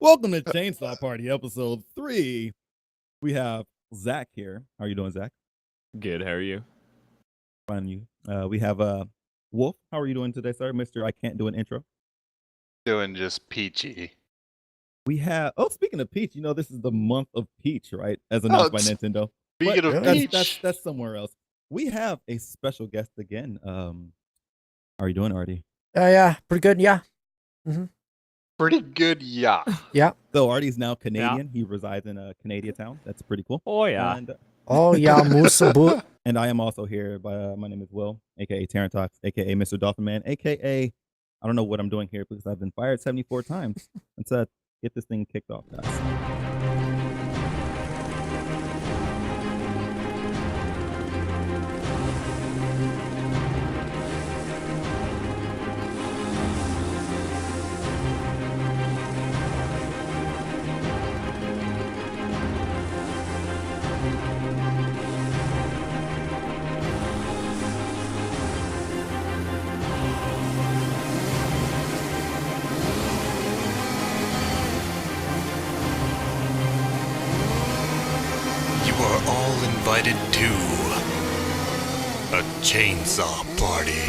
Welcome to Chainsaw Party episode 3. We have Zach here. How are you doing, Zach? Good. How are you? Fine, you. We have Wolf. How are you doing today, sir? Mr. I can't do an intro. Doing just peachy. We have. Oh, speaking of Peach, this is the month of Peach, right? As announced by Nintendo. Speaking of Peach, that's somewhere else. We have a special guest again. How are you doing, Artie? Yeah, pretty good. Yeah. pretty good, yeah. Yeah. So Artie's now Canadian. He resides in a Canadian town. That's pretty cool. Oh yeah. And, Oh yeah, Musabu. and I am also here. My name is Will, aka Tarantox, aka Mr. Dolphin Man, aka I don't know what I'm doing here because I've been fired 74 times. Let's get this thing kicked off, guys. You are all invited to a chainsaw party.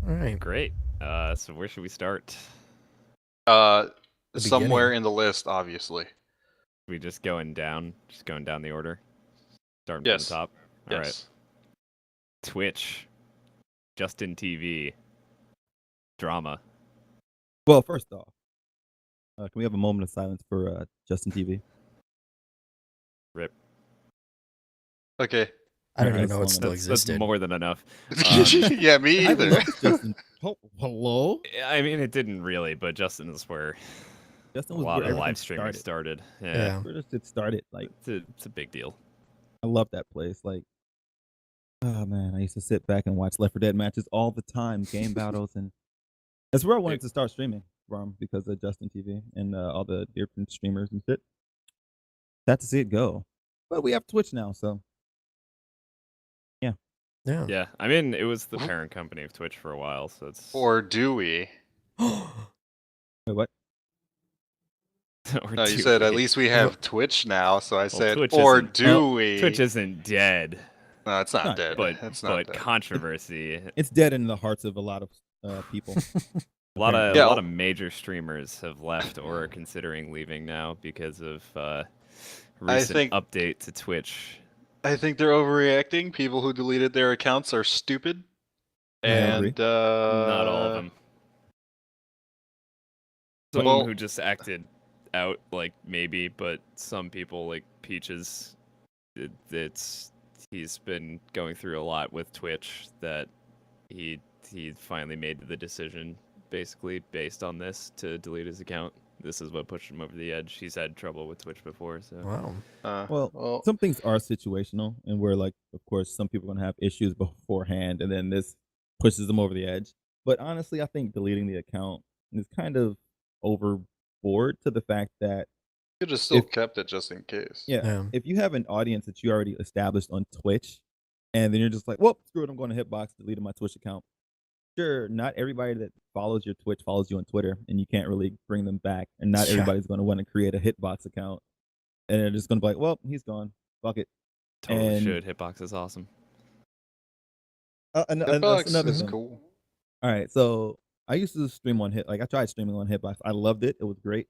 All right. Great. So where should we start? Somewhere in the list, obviously. We just going down the order. Starting Yes. from the top. All right. Yes. Twitch. Justin TV. Drama. Well, first off, can we have a moment of silence for Justin TV? Rip. Okay. I don't even That's know it long still enough. That's existed. more than enough. Yeah, me I either. love Justin. Oh, hello? I mean, it didn't really, but Justin is where Justin a was lot where of everything live streamers started. Yeah. Yeah. Where does it started? Like, It's a big deal. I love that place. Like, oh man, I used to sit back and watch Left 4 Dead matches all the time, game battles, and that's where I wanted to start streaming from because of Justin TV and all the different streamers and shit. Sad to see it go, but we have Twitch now, so Yeah. Yeah. I mean, it was the parent company of Twitch for a while, so it's Or do we? wait, what? or No, you do said at we? least we have Twitch now, so I said, Twitch or isn't- do we? Twitch isn't dead, No, it's not Not dead. but It's not dead. controversy. It's dead in the hearts of a lot of people. A lot Yeah. of major streamers have left or are considering leaving now because of recent think- update to Twitch. I think they're overreacting. People who deleted their accounts are stupid. I agree. And Not all of them. Some Well- who just acted out, like maybe, but some people like Peaches, he's been going through a lot with Twitch that he finally made the decision basically based on this to delete his account. This is what pushed him over the edge. He's had trouble with Twitch before, so Wow. Well, some things are situational, and where, like, of course, some people are gonna have issues beforehand, and then this pushes them over the edge. But honestly, I think deleting the account is kind of overboard to the fact that, you could have still if- kept it just in case. Yeah. if you have an audience that you already established on Twitch, and then you're just like, well, screw it, I'm going to Hitbox, deleting my Twitch account. Sure, not everybody that follows your Twitch follows you on Twitter, and you can't really bring them back. And not Yeah. everybody's going to want to create a Hitbox account, and they're just going to be like, well, he's gone, fuck it. totally And- should. Hitbox is awesome. And Hitbox that's another is thing. cool. All right, so I used to stream on I tried streaming on Hitbox. I loved it. It was great.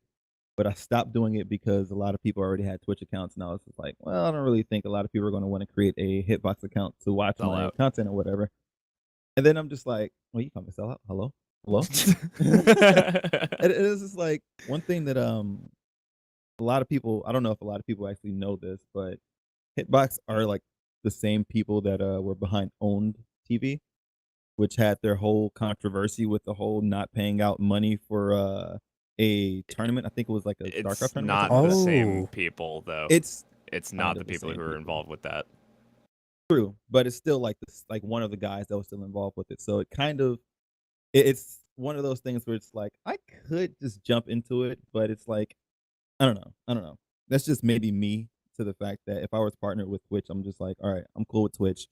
But I stopped doing it because a lot of people already had Twitch accounts, and I was just like, well, I don't really think a lot of people are going to want to create a Hitbox account to watch Sell my out. content or whatever. And then I'm just like, well, you call me sell out? Hello? Hello? It is just like one thing that a lot of people, I don't know if a lot of people actually know this, but Hitbox are like the same people that were behind Owned TV, which had their whole controversy with the whole not paying out money for a tournament. I think it was like a StarCraft It's tournament. not or something. the Oh. same people though. It's It's not kind the of the people same who are people. involved with that. true, but it's still like this, like one of the guys that was still involved with it. So it kind of, it's one of those things where it's like I could just jump into it, but it's like I don't know. That's just maybe me to the fact that if I was partnered with Twitch, I'm just like, all right, I'm cool with Twitch.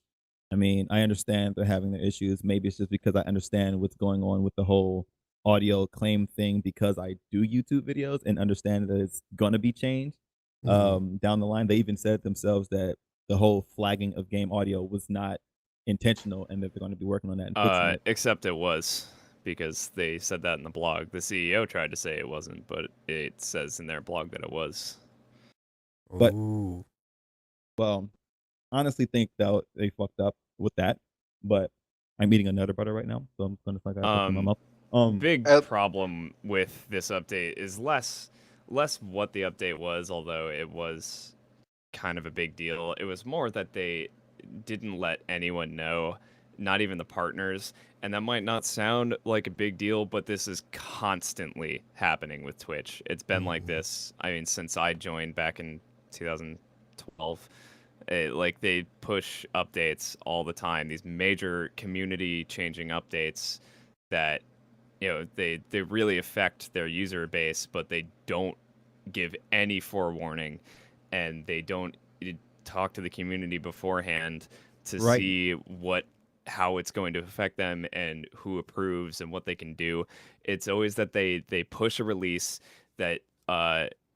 I mean, I understand they're having their issues. Maybe it's just because I understand what's going on with the whole audio claim thing because I do YouTube videos and understand that it's gonna be changed down the line. They even said themselves that the whole flagging of game audio was not intentional and that they're going to be working on that and fixing it. Except it was, because they said that in the blog. The CEO tried to say it wasn't, but it says in their blog that it was. But Ooh. well, honestly think that they fucked up with that. But I'm eating another butter right now, so I'm gonna fuck out in my mouth. Big problem with this update is less what the update was, although it was kind of a big deal. It was more that they didn't let anyone know, not even the partners. And that might not sound like a big deal, but this is constantly happening with Twitch. It's been like this, I mean, since I joined back in 2012. Like, they push updates all the time, these major community changing updates that, you know, they really affect their user base, but they don't give any forewarning, and they don't talk to the community beforehand to see how it's going to affect them and who approves and what they can do. It's always that they push a release that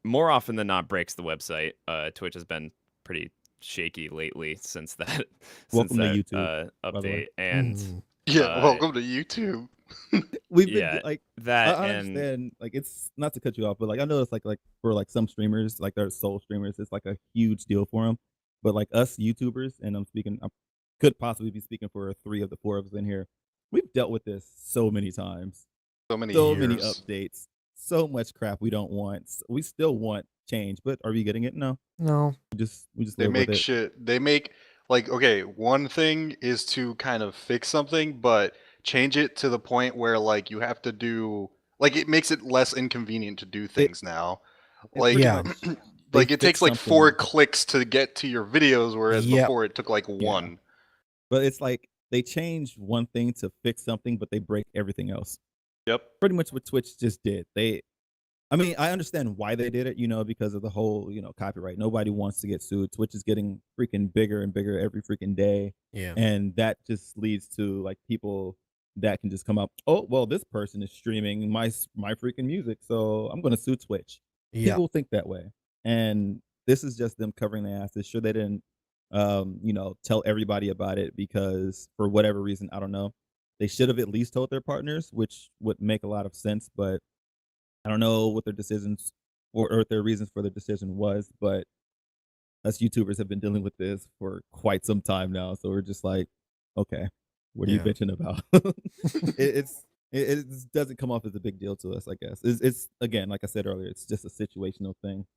more often than not breaks the website. Twitch has been pretty shaky lately since that Welcome to YouTube, update. And yeah, welcome to YouTube. We've been like that. I understand, like, it's not to cut you off, but like I know it's like for like some streamers, like their sole streamers, it's like a huge deal for them. But like us YouTubers, and I could possibly be speaking for 3 of the 4 of us in here. We've dealt with this so many times, so many updates, so much crap we don't want. We still want change, but are we getting it? No. We just they live make with it. shit. They make, like, okay, one thing is to kind of fix something, but change it to the point where like you have to do, like, it makes it less inconvenient to do things now. Like, like it takes like 4 clicks to get to your videos, whereas before it took like 1. But it's like they change one thing to fix something, but they break everything else. Yep. Pretty much what Twitch just did. I mean, I understand why they did it, you know, because of the whole, you know, copyright. Nobody wants to get sued. Twitch is getting freaking bigger and bigger every freaking day. Yeah. And that just leads to like people that can just come up, oh, well, this person is streaming my freaking music, so I'm going to sue Twitch. People think that way. And this is just them covering their asses. Sure, they didn't, you know, tell everybody about it because for whatever reason, I don't know. They should have at least told their partners, which would make a lot of sense, but I don't know what their decisions or what their reasons for the decision was, but us YouTubers have been dealing with this for quite some time now. So we're just like, okay, what are you bitching about? It doesn't come off as a big deal to us, I guess. It's again, like I said earlier, it's just a situational thing.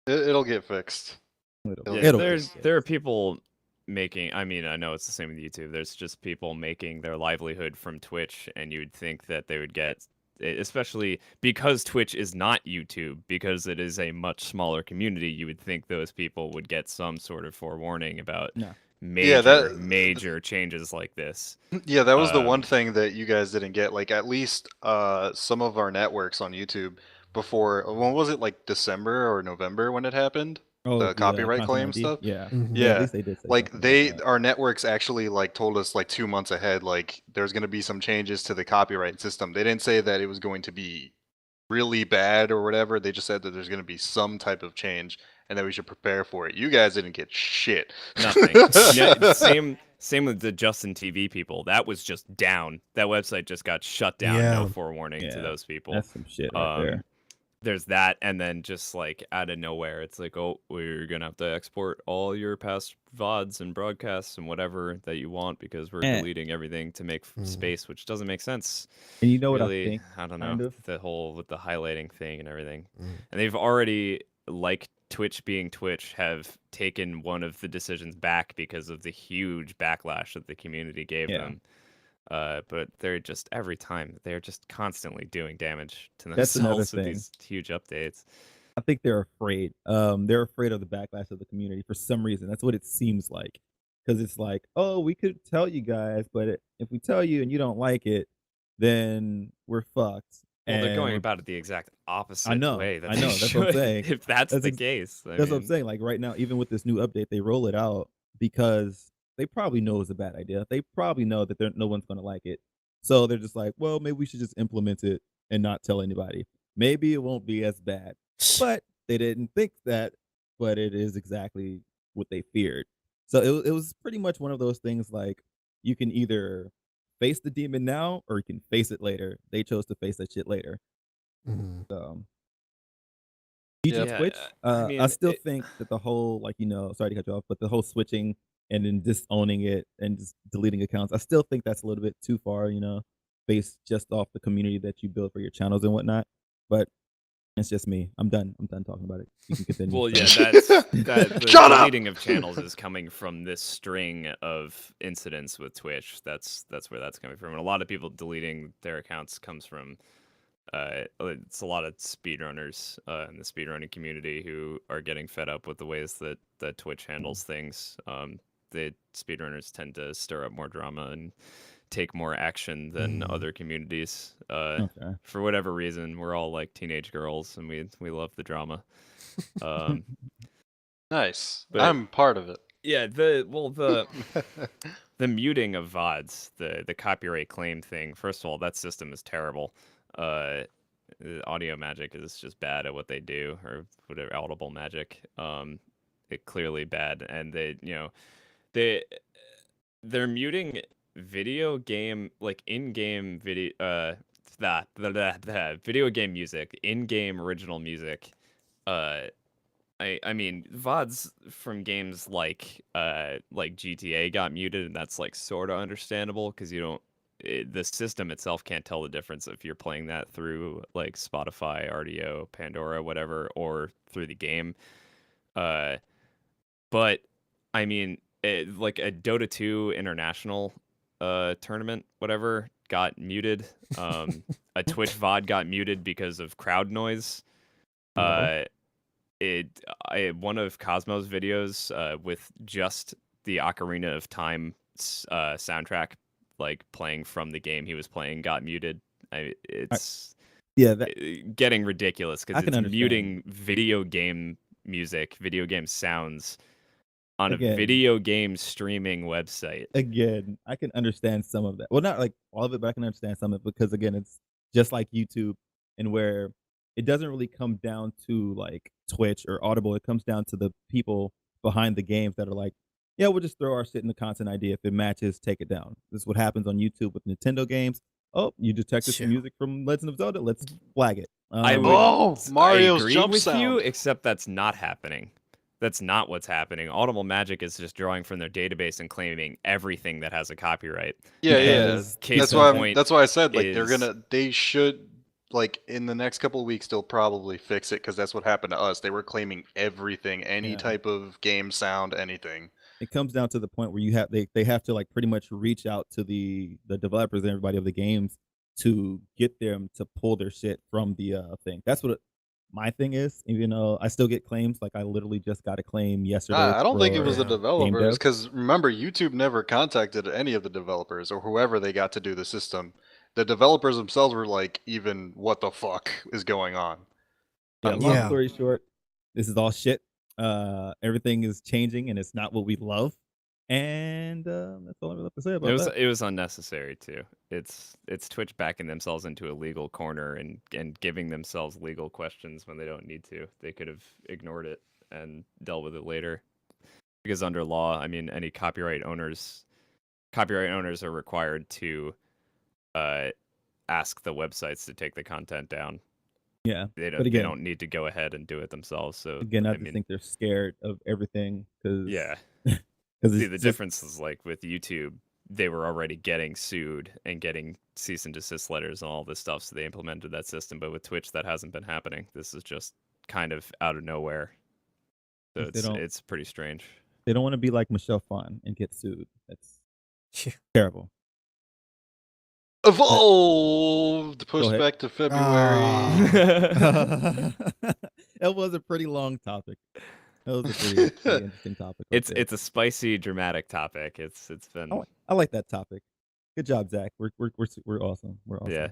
It'll get fixed. There are people making, I mean, I know it's the same with YouTube. There's just people making their livelihood from Twitch, and you'd think that they would get, especially because Twitch is not YouTube, because it is a much smaller community, you would think those people would get some sort of forewarning about major changes like this. Yeah, that was the one thing that you guys didn't get. Like, at least some of our networks on YouTube before, when was it, like December or November when it happened? The copyright claim stuff. Yeah, at least they did say like our networks actually like told us like 2 months ahead, like there's going to be some changes to the copyright system. They didn't say that it was going to be really bad or whatever. They just said that there's going to be some type of change and that we should prepare for it. You guys didn't get shit. Nothing. Same with the Justin TV people. That was just down. That website just got shut down. No forewarning to those people. That's some shit right there. There's that, and then just like out of nowhere, it's like, oh, we're gonna have to export all your past VODs and broadcasts and whatever that you want because we're deleting everything to make space, which doesn't make sense. And you know what really, I think? I don't know, the whole with the highlighting thing and everything. And they've already, like Twitch being Twitch, have taken one of the decisions back because of the huge backlash that the community gave them. But they're just, every time, they're just constantly doing damage to themselves with these huge updates. I think they're afraid. They're afraid of the backlash of the community for some reason. That's what it seems like. Because it's like, oh, we could tell you guys, but if we tell you and you don't like it, then we're fucked. Well, they're going about it the exact opposite way. I know. That's what I'm saying. If that's the case. That's what I'm saying. Like right now, even with this new update, they roll it out because they probably know it's a bad idea. They probably know that no one's gonna like it. So they're just like, well, maybe we should just implement it and not tell anybody. Maybe it won't be as bad. But they didn't think that, but it is exactly what they feared. So it was pretty much one of those things like you can either face the demon now or you can face it later. They chose to face that shit later. Mhm. So Yep. DJ Twitch, I mean, I still think that the whole like sorry to cut you off, but the whole switching and then disowning it and just deleting accounts, I still think that's a little bit too far, based just off the community that you build for your channels and whatnot. But it's just me. I'm done. I'm done talking about it. You can continue. Well, yeah, Sorry. the Shut up! deleting of channels is coming from this string of incidents with Twitch. That's where that's coming from. And a lot of people deleting their accounts comes from it's a lot of speedrunners in the speedrunning community who are getting fed up with the ways that Twitch handles things. The speedrunners tend to stir up more drama and take more action than other communities. Okay. For whatever reason, we're all like teenage girls and we love the drama. Nice. But- I'm part of it. Yeah, the muting of VODs, the copyright claim thing. First of all, that system is terrible. Audio Magic is just bad at what they do, or whatever. Audible Magic, it clearly bad, and they're muting video game like in-game video video game music, in-game original music. I mean VODs from games like GTA got muted, and that's like sort of understandable because the system itself can't tell the difference if you're playing that through like Spotify, RDO, Pandora, whatever, or through the game. But I mean, like a Dota 2 international tournament, whatever, got muted. A Twitch VOD got muted because of crowd noise. Wow. One of Cosmo's videos with just the Ocarina of Time soundtrack like playing from the game he was playing got muted. It's Yeah, that getting ridiculous I because can it's understand. muting video game music, video game sounds on Again. a video game streaming website. Again, I can understand some of that. Well, not like all of it, but I can understand some of it because again, it's just like YouTube and where it doesn't really come down to like Twitch or Audible. It comes down to the people behind the games that are like, yeah, we'll just throw our shit in the content ID. If it matches, take it down. This is what happens on YouTube with Nintendo games. Oh, you detected some Sure. music from Legend of Zelda. Let's flag it. I would, Oh, Mario's I agree jump with you, sound. except that's not happening. That's not what's happening. Audible Magic is just drawing from their database and claiming everything that has a copyright. Yeah, yeah. Because Case That's in why. point That's why I said like is- they should like in the next couple of weeks they'll probably fix it because that's what happened to us. They were claiming everything, any Yeah. type of game sound, anything. it comes down to the point where they have to like pretty much reach out to the developers and everybody of the games to get them to pull their shit from the thing. That's what my thing is. Even though I still get claims, like I literally just got a claim yesterday. I don't think it was the Yeah. developers dev. because remember YouTube never contacted any of the developers or whoever they got to do the system. The developers themselves were like, even what the fuck is going on? Yeah, long Yeah. story short, this is all shit. Everything is changing and it's not what we love. And that's all I have to say about that. it was unnecessary too. It's Twitch backing themselves into a legal corner and giving themselves legal questions when they don't need to. They could have ignored it and dealt with it later. Because under law, I mean, any copyright owners are required to ask the websites to take the content down. Yeah. They But again- they don't need to go ahead and do it themselves. So Again, I I just mean, think they're scared of everything because yeah. because See, the difference is like with YouTube, they were already getting sued and getting cease and desist letters and all this stuff, so they implemented that system. But with Twitch, that hasn't been happening. This is just kind of out of nowhere. So If they don't- it's pretty strange. They don't want to be like Michelle Phan and get sued. That's Yeah. terrible. Evolved, pushed ahead. back to February. Ah. That was a pretty long topic. That was a pretty interesting topic. right there. It's a spicy, dramatic topic. It's been I like that topic. Good job, Zach. We're awesome. We're awesome. yeah.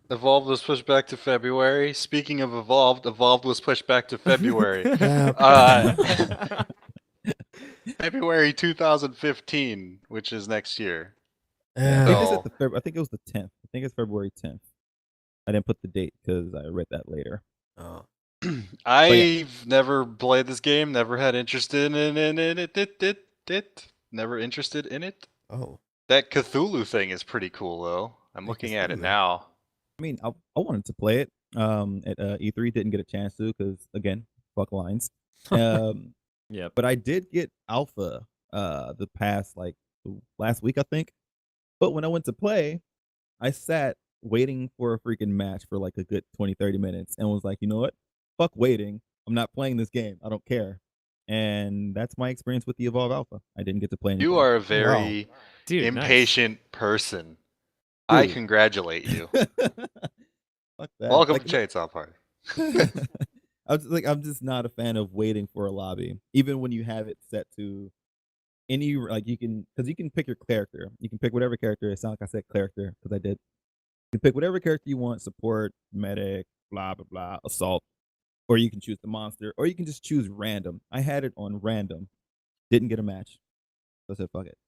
Evolved was pushed back to February. Speaking of Evolved was pushed back to February. Yeah. February 2015, which is next year. I think they So- said I think it was the 10th. I think it's February 10th. I didn't put the date because I read that later. Oh. I've never played this game, never had interest in it. Never interested in it. Oh. That Cthulhu thing is pretty cool though. I'm Hey, looking at it Cthulhu. now. I mean, I wanted to play it. At E3, didn't get a chance to because again, fuck lines. Yep. But I did get alpha the past like last week, I think. But when I went to play, I sat waiting for a freaking match for like a good 20, 30 minutes and was like, you know what? Fuck waiting. I'm not playing this game. I don't care. And that's my experience with the Evolve Alpha. I didn't get to play anything. You are a very Dude, impatient person. I Dude. congratulate you. Fuck that. Welcome Like, to Chainsaw Party. I'm just not a fan of waiting for a lobby, even when you have it set to any like you can pick your character. You can pick whatever character. It sounds like I said character because I did. You can pick whatever character you want: support, medic, blah blah blah, assault, or you can choose the monster, or you can just choose random. I had it on random, didn't get a match, so I said fuck it.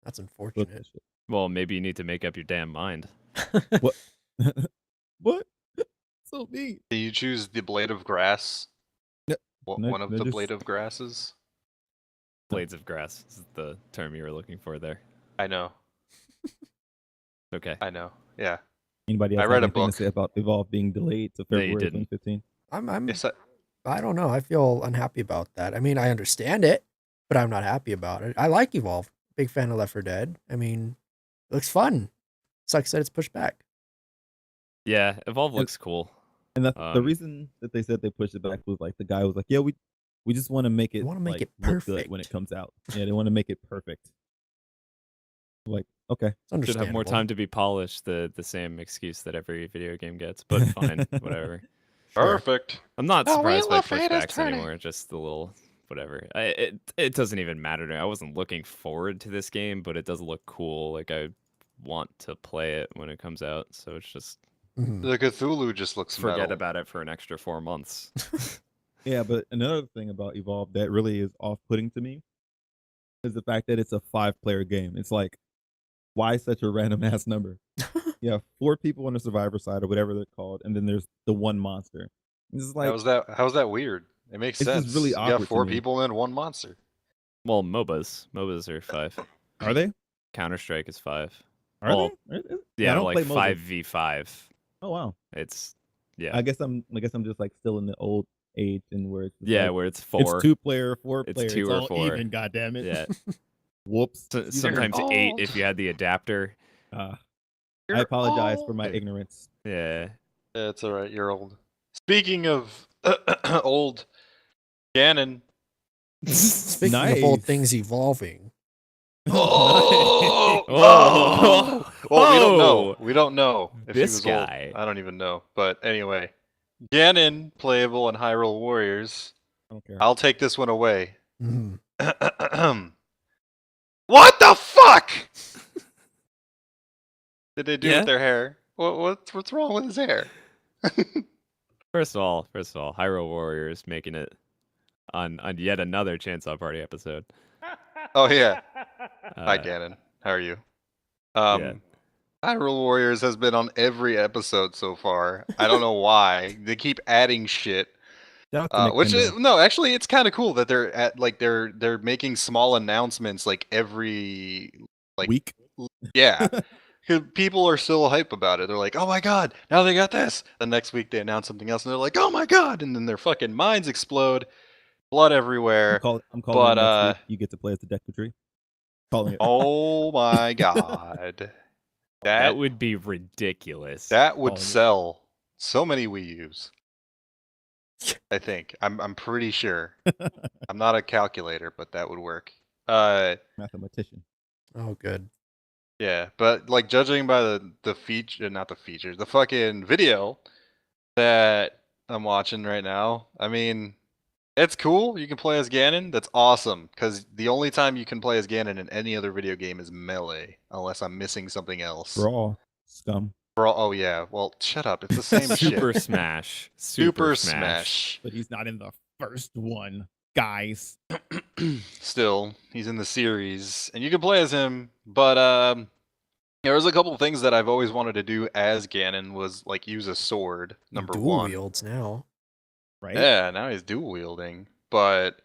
That's Fuck unfortunate. that shit. Well, maybe you need to make up your damn mind. What? What? So mean. Do you choose the blade of grass? No, no, One of no, the just- blade of grasses? Blades of grass is the term you were looking for there. I know. Okay. I know. Yeah. Anybody else I have read a anything book. to say about Evolve being delayed to No, you February didn't. 2015? I'm Yes, I don't know. I feel unhappy about that. I mean, I understand it, but I'm not happy about it. I like Evolve. Big fan of Left 4 Dead. I mean, it looks fun. Sucks that it's pushed back. Yeah, Evolve looks cool. And the Um, reason that they said they pushed it back was like the guy was like, "Yeah, we just want to make it wanna make like, it look good when it perfect." comes out. Yeah, they want to make it perfect." Like, okay, It's should have more understandable. time to be polished. The same excuse that every video game gets, but fine, whatever. Sure. perfect. I'm not The surprised by wheel of fate is pushbacks turning. anymore. Just the little whatever. It doesn't even matter to me. I wasn't looking forward to this game, but it does look cool. Like I want to play it when it comes out. So it's just Mhm. The Cthulhu just looks forget metal. about it for an extra 4 months. yeah. But another thing about Evolve that really is off-putting to me is the fact that it's a 5-player game. It's like, why such a random ass number? You have 4 people on the survivor side or whatever they're called, and then there's the one monster. It's just like, How's that weird? It makes It's just sense. really you awkward got to 4 me. people and 1 monster. Well, MOBAs are 5. are they? Counter Strike is 5. Are Well, they? I Yeah, don't like play MOBAs. 5v5. Oh wow. It's yeah, I guess I'm just like still in the old age and where it's just yeah, like, where it's 4. it's 2-player, 4-player. It's 2 or all 4. even. God damn it. Yeah, Whoops. sometimes 8 old. if you had the adapter. I You're apologize for my old. ignorance. Yeah. Yeah, it's alright, you're old. Speaking of old, Ganon. Speaking of old Nice. things evolving. Oh! Oh! Well, we don't Oh! know. We don't know if he This was guy. old. I don't even know. But anyway, Ganon playable in Hyrule Warriors. I don't care. I'll take this one away. Mhm. What the fuck did they do Yeah? with their hair? What's wrong with his hair? First of all, Hyrule Warriors making it on yet another Chainsaw Party episode. Oh yeah. Hi Uh, Ganon. How are you? Yeah. Hyrule Warriors has been on every episode so far. I don't know why. They keep adding shit. Shout out to Which is, Nintendo. no, actually, it's kind of cool that they're making small announcements every like Week. yeah. 'Cause people are still hype about it. They're like, "Oh my god, now they got this." The next week they announce something else, and they're like, "Oh my god!" And then their fucking minds explode, blood everywhere. I'm calling but, it next week. You get to play as the Deku Tree. Calling it. Oh my god, that would be ridiculous. that would calling it. sell so many Wii U's. I think I'm pretty sure. I'm not a calculator, but that would work. Mathematician. Oh, good. Yeah, but like judging by the feature, not the features, the fucking video that I'm watching right now, I mean, it's cool. You can play as Ganon. That's awesome because the only time you can play as Ganon in any other video game is Melee, unless I'm missing something else. Brawl. Scum. Oh yeah, well shut up. It's the same Super shit. Smash. Super Smash. But he's not in the first one. guys. Still, he's in the series, and you can play as him. But there was a couple of things that I've always wanted to do as Ganon was like use a sword. Number Dual one, wields now. Right? yeah. Now he's dual wielding, but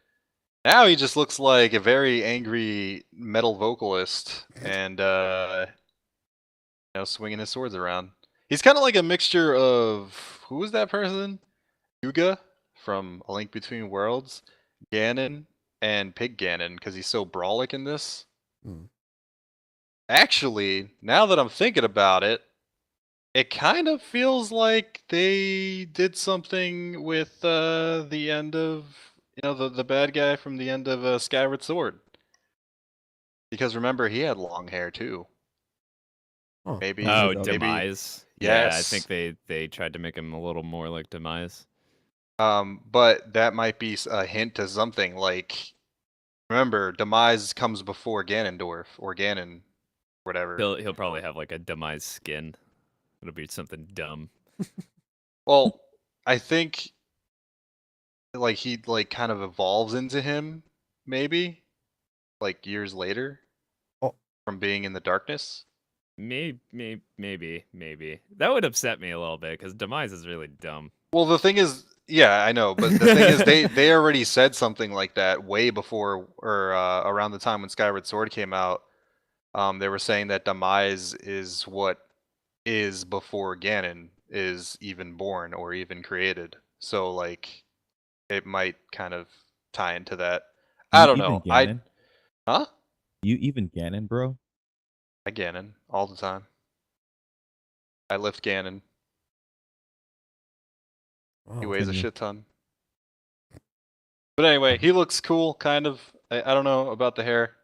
now he just looks like a very angry metal vocalist, and swinging his swords around. He's kind of like a mixture of who was that person? Yuga from A Link Between Worlds, Ganon, and Pig Ganon because he's so brawlic in this. Hmm. Actually, now that I'm thinking about it, it kind of feels like they did something with the end of the bad guy from the end of Skyward Sword. Because remember, he had long hair too. Oh. Maybe. Oh, maybe- Demise. Yeah, I Yes. think they tried to make him a little more like Demise. But that might be a hint to something. Like, remember, Demise comes before Ganondorf or Ganon, whatever. He'll probably have like a Demise skin. It'll be something dumb. Well, I think like he like kind of evolves into him, maybe, like years later, Oh. from being in the darkness. Maybe. That would upset me a little bit because Demise is really dumb. Well, the thing is, yeah, I know, but the thing is, they already said something like that way before, or around the time when Skyward Sword came out. They were saying that Demise is what is before Ganon is even born or even created. So like, it might kind of tie into that. I You don't even know. Ganon? Huh? You even Ganon, bro? I Ganon all the time. I lift Ganon. He Wow. weighs a continue. shit ton. But anyway, he looks cool, kind of. I don't know about the hair.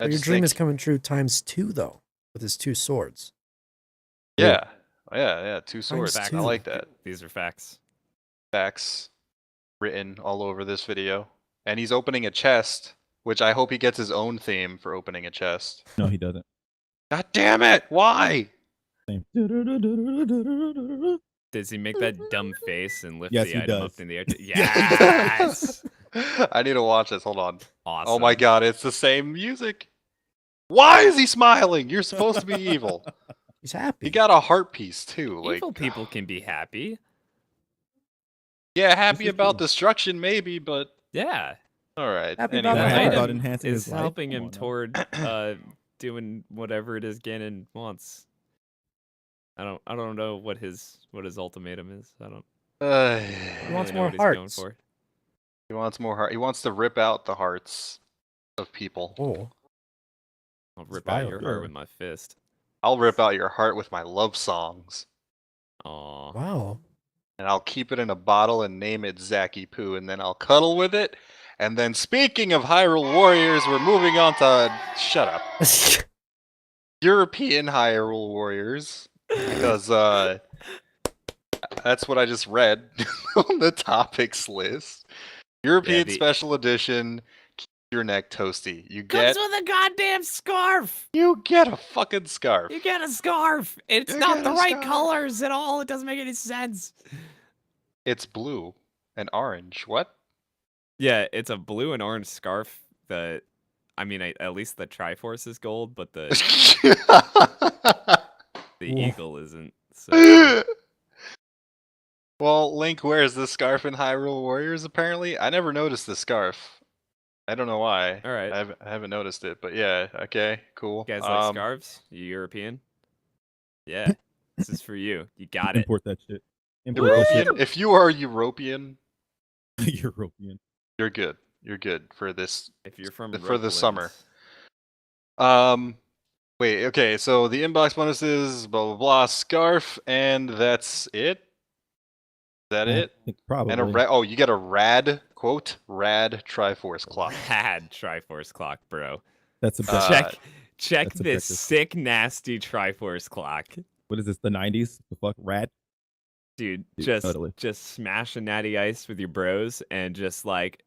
So your dream is coming true ×2 though, with his 2 swords. Yeah. Yeah, 2 swords. Times I 2. like that. These are facts. Facts written all over this video. And he's opening a chest, which I hope he gets his own theme for opening a chest. No, he doesn't. God damn it! Why? Same. Does he make that dumb face and lift Yes, the he item does. up in the air? Yes! I need to watch this. Hold on. Awesome. Oh my god, it's the same music. Why is he smiling? You're supposed to be evil. He's happy. He got a heart piece too. Like, Evil people can be happy. yeah, happy is about true. destruction maybe, but Yeah. all right. Happy anyway. about Not the happy heart. about enhancing is his life? helping Come him on now. toward doing whatever it is Ganon wants. I don't know what his ultimatum is. I don't He wants really know more what he's going hearts. for. He wants more heart. He wants to rip out the hearts of people. Oh, I'll rip vile. out your Sure. heart with my fist. I'll rip out your heart with my love songs. Aw. wow. And I'll keep it in a bottle and name it Zacky Poo, and then I'll cuddle with it. And then, speaking of Hyrule Warriors, we're moving on to shut up. European Hyrule Warriors, because that's what I just read on the topics list. European the- Special Edition. Keep your neck toasty. You Comes get with a goddamn scarf. a fucking scarf. You get a scarf. It's You not get the a right scarf. colors at all. It doesn't make any sense. It's blue and orange. What? Yeah, it's a blue and orange scarf. At least the Triforce is gold, but the Oof. eagle isn't. So Well, Link wears this scarf in Hyrule Warriors, apparently. I never noticed the scarf. I don't know why. all right, I haven't noticed it, but yeah, okay, cool. you guys like scarves? You European? Yeah, this is for you. You got it. Import that shit. Import that shit. European? If you are European, European. you're good. You're good for this. If you're from for the summer. Ropeland. Wait, okay, so the inbox bonuses, blah blah blah, scarf, and that's it? Is that it? I think probably. And you get a rad Triforce clock. Had Triforce clock, bro. That's subjective. Check that's this subjective. sick, nasty Triforce clock. What is this? The 90s? The fuck? Rat? Dude, Dude, totally. just smash a natty ice with your bros and just like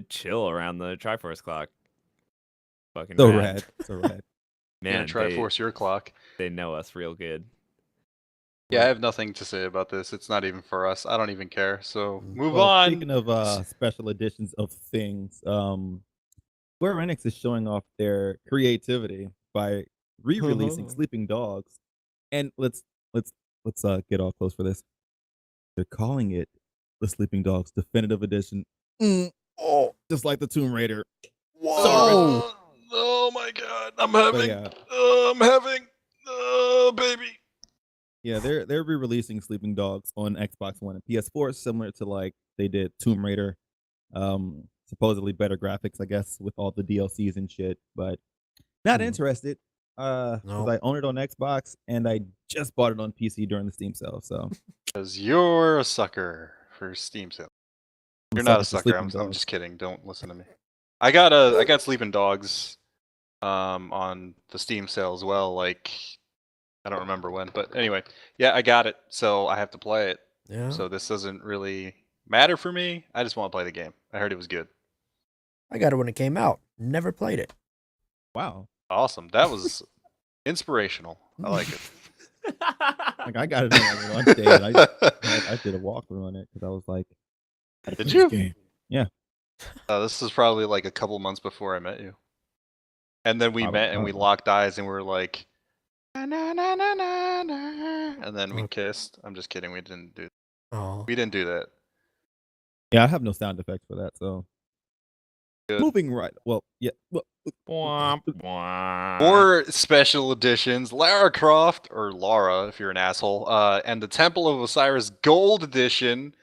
chill around the Triforce clock. Fucking So rad. rad. So rad. Man, Triforce your clock. they know us real good. Yeah, I have nothing to say about this. It's not even for us. I don't even care. So move Well, on. speaking of special editions of things, Square Enix is showing off their creativity by re-releasing Sleeping Dogs, and let's get all close for this. They're calling it the Sleeping Dogs Definitive Edition. Oh, just like the Tomb Raider. Whoa! Oh my god. I'm But having. yeah, I'm having. Baby. yeah, they're re-releasing Sleeping Dogs on Xbox One and PS4, similar to like they did Tomb Raider. Supposedly better graphics, I guess, with all the DLCs and shit. But not interested. Because No. I own it on Xbox and I just bought it on PC during the Steam sale. So Because you're a sucker for Steam sale. I'm You're not a for sucker. Sleeping I'm Dogs. just kidding. Don't listen to me. I got Sleeping Dogs on the Steam sale as well. Like I don't remember when, but anyway, yeah, I got it. So I have to play it. Yeah. So this doesn't really matter for me. I just want to play the game. I heard it was good. I got it when it came out. Never played it. Wow. Awesome. That was inspirational. I like it. Like I got it on like launch day and I did a walkthrough on it because I was like, Did this you? game. Yeah. This was probably like a couple months before I met you. And then we met and we Probably. locked eyes and we were like, na, na, na, na, na, na, and then we kissed. I'm just kidding. We didn't do that. Yeah, I have no sound effects for that, so Good. moving right. Well, yeah. Well, Womp, womp. More special editions: Lara Croft, or Laura, if you're an asshole, and the Temple of Osiris Gold Edition.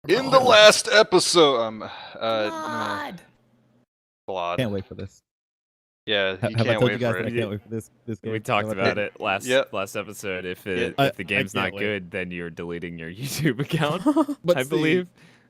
In the last episode, Blood. can't wait for this. Yeah, you Have I can't told wait you guys for that I it. can't wait for this game? We talked Have I about told it last Yep. last episode. If I the game's can't not wait. good, then you're deleting your YouTube account. But I see- believe.